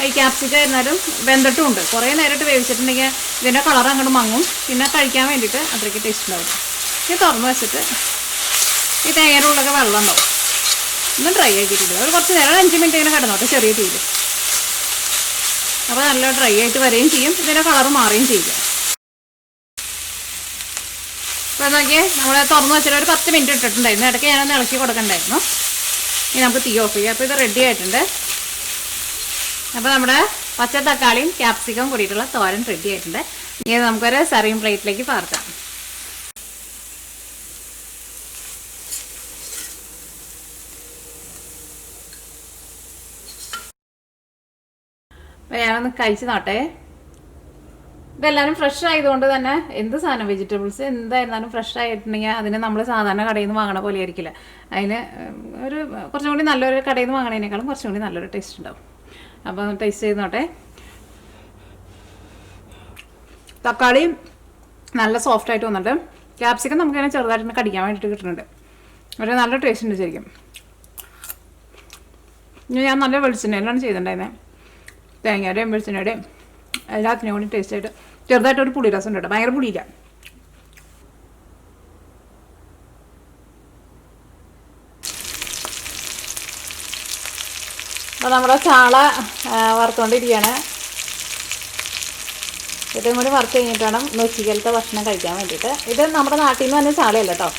ഈ ക്യാപ്സിക്കം ആയിരുന്നാലും വെന്തിട്ടുമുണ്ട്. കുറേ നേരം ഇട്ട് വേവിച്ചിട്ടുണ്ടെങ്കിൽ ഇതിൻ്റെ കളർ അങ്ങോട്ട് മങ്ങും. പിന്നെ കഴിക്കാൻ വേണ്ടിയിട്ട് അത്രയ്ക്ക് ടേസ്റ്റ് ഉണ്ടാവില്ല. ഇത് തുറന്ന് വെച്ചിട്ട് ഈ തേങ്ങയുടെ ഉള്ളൊക്കെ വെള്ളം ഉണ്ടാവും. ഒന്നും ഡ്രൈ ആക്കിയിട്ടില്ല. ഒരു കുറച്ച് നേരം 5 മിനിറ്റ് ഇങ്ങനെ കിടന്നോട്ടെ ചെറിയ തീയിൽ. അപ്പോൾ നല്ല ഡ്രൈ ആയിട്ട് വരികയും ചെയ്യും, ഇതിൻ്റെ കളർ മാറുകയും ചെയ്യും. അപ്പോൾ നോക്കിയേ, നമ്മൾ തുറന്ന് വെച്ചിട്ട് ഒരു 10 മിനിറ്റ് ഇട്ടിട്ടുണ്ടായിരുന്നു. ഇടയ്ക്ക് ഞാനൊന്ന് ഇളക്കി കൊടുക്കണ്ടായിരുന്നു. ഇനി നമുക്ക് തീ ഓഫ് ചെയ്യാം. അപ്പോൾ ഇത് റെഡി ആയിട്ടുണ്ട്. അപ്പോൾ നമ്മുടെ പച്ച തക്കാളിയും ക്യാപ്സിക്കം കൂടിയിട്ടുള്ള തോരൻ റെഡി ആയിട്ടുണ്ട്. ഇനി നമുക്കൊരു സർവിങ് പ്ലേറ്റിലേക്ക് പകർത്താം. അപ്പോൾ ഞാനൊന്ന് കഴിച്ച് നോട്ടെ. ഇതെല്ലാവരും ഫ്രഷ് ആയതുകൊണ്ട് തന്നെ എന്ത് സാധനം വെജിറ്റബിൾസ് എന്തായിരുന്നാലും ഫ്രഷ് ആയിട്ടുണ്ടെങ്കിൽ അതിന് നമ്മൾ സാധാരണ കടയിൽ നിന്ന് വാങ്ങണ പോലെ ആയിരിക്കില്ല. അതിന് ഒരു കുറച്ചും കൂടി നല്ലൊരു കടയിൽ നിന്ന് വാങ്ങണതിനേക്കാളും കുറച്ചും കൂടി നല്ലൊരു ടേസ്റ്റ് ഉണ്ടാവും. അപ്പോൾ ടേസ്റ്റ് ചെയ്ത് നോട്ടെ. തക്കാളി നല്ല സോഫ്റ്റ് ആയിട്ട് വന്നിട്ട് ക്യാപ്സിക്കം നമുക്കതിനെ ചെറുതായിട്ട് കടിക്കാൻ വേണ്ടിയിട്ട് കിട്ടുന്നുണ്ട്. ഒരു നല്ല ടേസ്റ്റ് ഉണ്ട് ശരിക്കും. ഞാൻ നല്ല വെളിച്ചെണ്ണയിലാണ് ചെയ്തിട്ടുണ്ടായിരുന്നത്. തേങ്ങയുടെയും വെളിച്ചെണ്ണയുടെയും എല്ലാത്തിനും കൂടി ടേസ്റ്റ് ആയിട്ട് ചെറുതായിട്ടൊരു പുളി രസം ഉണ്ട് കേട്ടോ. ഭയങ്കര പുളിയില്ല. അപ്പോൾ നമ്മുടെ ചാള വറുത്തുകൊണ്ടിരിക്കുകയാണ്. ഇതും കൂടി വറുത്ത് കഴിഞ്ഞിട്ട് വേണം ഉച്ചക്കലത്തെ ഭക്ഷണം കഴിക്കാൻ വേണ്ടിയിട്ട്. ഇത് നമ്മുടെ നാട്ടിൽ നിന്ന് തന്നെ ചാളയല്ല കേട്ടോ.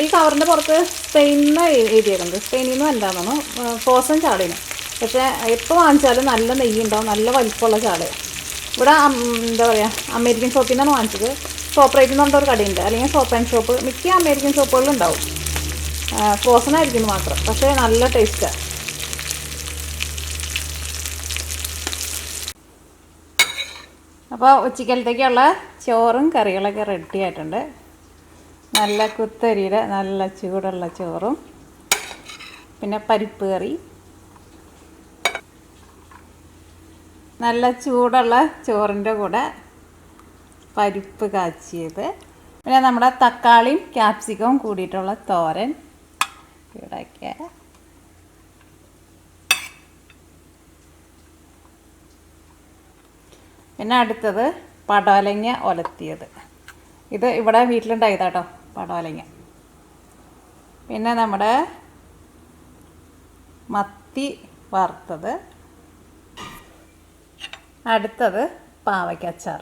ഈ കവറിൻ്റെ പുറത്ത് സ്പെയിനിൽ നിന്ന് എഴുതിയേക്കുന്നത്. സ്പെയിനിൽ നിന്ന് എന്താണെന്നു ഫ്രോസൺ ചാളയാണ്. പക്ഷേ എപ്പോൾ വാങ്ങിച്ചാലും നല്ല നെയ്യ് ഉണ്ടാവും, നല്ല വലിപ്പമുള്ള ചാളയാണ്. ഇവിടെ എന്താ പറയുക, അമേരിക്കൻ ഷോപ്പിൽ നിന്നാണ് വാങ്ങിച്ചത്. ഷോപ്പ് റേറ്റ് എന്ന് പറഞ്ഞൊരു കടയുണ്ട്, അല്ലെങ്കിൽ ഷോപ്പ് ആൻഡ് ഷോപ്പ്. മിക്ക അമേരിക്കൻ ഷോപ്പുകളിലും ഉണ്ടാവും. ഫ്രോസൺ ആയിരിക്കുന്നു മാത്രം, പക്ഷേ നല്ല ടേസ്റ്റാണ്. അപ്പോൾ ഉച്ചക്കലത്തേക്കുള്ള ചോറും കറികളൊക്കെ റെഡി ആയിട്ടുണ്ട്. നല്ല കുത്തരിയുടെ നല്ല ചൂടുള്ള ചോറും പിന്നെ പരിപ്പ് കറി, നല്ല ചൂടുള്ള ചോറിൻ്റെ കൂടെ പരിപ്പ് കാച്ചിയത്, പിന്നെ നമ്മുടെ തക്കാളിയും ക്യാപ്സിക്കവും കൂടിയിട്ടുള്ള തോരൻ ഇവിടെയൊക്കെ. പിന്നെ അടുത്തത് പടവലങ്ങ ഒലത്തിയത്. ഇത് ഇവിടെ വീട്ടിലുണ്ടായതാട്ടോ പടവലങ്ങ. പിന്നെ നമ്മുടെ മത്തി വറുത്തത്. അടുത്തത് പാവയ്ക്ക അച്ചാർ.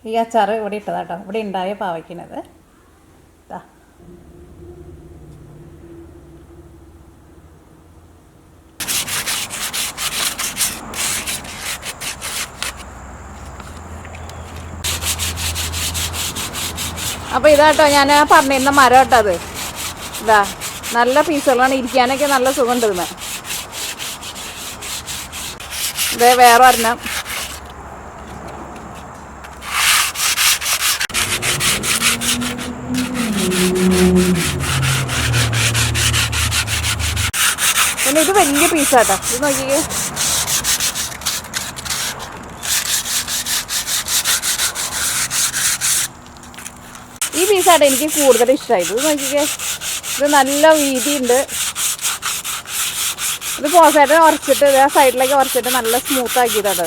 ഈ അച്ചാർ ഇവിടെ ഇട്ടതാട്ടോ, ഇവിടെ ഉണ്ടായ പാവയ്ക്കുന്നത്. അപ്പോൾ ഇതാട്ടോ ഞാൻ പറഞ്ഞിരുന്ന മരം കേട്ടോ അത്. ഇതാ നല്ല പീസുകളാണ്, ഇരിക്കാനൊക്കെ നല്ല സുഖം ഉണ്ട്. ഇതേ വേറെ ഒരെണ്ണം. പിന്നെ ഇത് വലിയ പീസാട്ടോ, ഇത് നോക്കിക്കേ. ഈ പീസാട്ടോ എനിക്ക് കൂടുതൽ ഇഷ്ടമായത്. ഇത് നോക്കിക്കേ, ഇത് നല്ല വീതിയുണ്ട്. ഇത് പോസായിട്ട് ഉറച്ചിട്ട് ആ സൈഡിലേക്ക് ഉറച്ചിട്ട് നല്ല സ്മൂത്ത് ആക്കിയതാട്ടോ.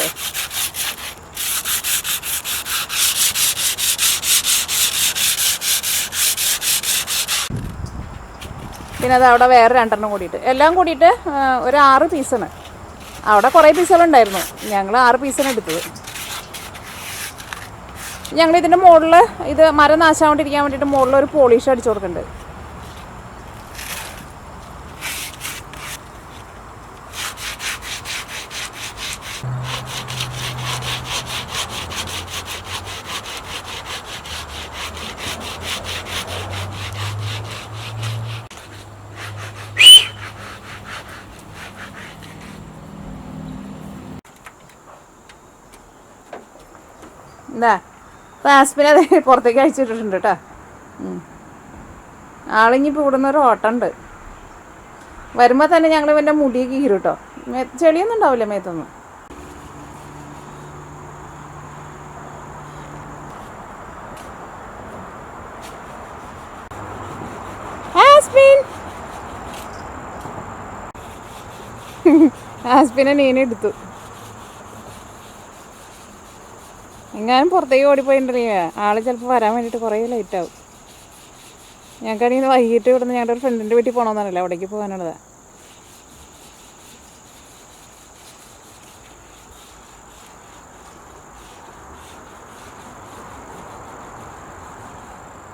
പിന്നെ അത് അവിടെ വേറെ 2 കൂടിയിട്ട് എല്ലാം കൂടിയിട്ട് ഒരു 6 പീസാണ്. അവിടെ കുറേ പീസുകളുണ്ടായിരുന്നു, ഞങ്ങൾ 6 പീസാണ് എടുത്തത്. ഞങ്ങൾ ഇതിൻ്റെ മുകളിൽ ഇത് മരം നാശാകൊണ്ടിരിക്കാൻ വേണ്ടിയിട്ട് മുകളിൽ ഒരു പോളിഷ് അടിച്ചു കൊടുക്കുന്നുണ്ട്. എന്താ ആസ്പിനെ അത് പുറത്തേക്ക് അയച്ചിട്ടിട്ടുണ്ട് കേട്ടോ. ആളിഞ്ഞിപ്പോൾ ഇവിടുന്നൊരു ഓട്ടമുണ്ട്. വരുമ്പോൾ തന്നെ ഞങ്ങൾ ഇവൻ്റെ മുടിയൊക്കെ കീറും കേട്ടോ. ചെളിയൊന്നും ഉണ്ടാവില്ല മേത്തൊന്നും. ആസ്പിനെ നീനെടുത്തു. എങ്ങാനും പുറത്തേക്ക് ഓടിപ്പോയിട്ടുണ്ടെങ്കിൽ ആൾ ചിലപ്പോൾ വരാൻ വേണ്ടിയിട്ട് കുറേ ലേറ്റാവും. ഞങ്ങൾക്കാണെങ്കിൽ വൈകിട്ട് ഇവിടുന്ന് ഞങ്ങളുടെ ഒരു ഫ്രണ്ടിൻ്റെ വീട്ടിൽ പോകണമെന്നറിയില്ല, അവിടേക്ക് പോകാനുള്ളത്.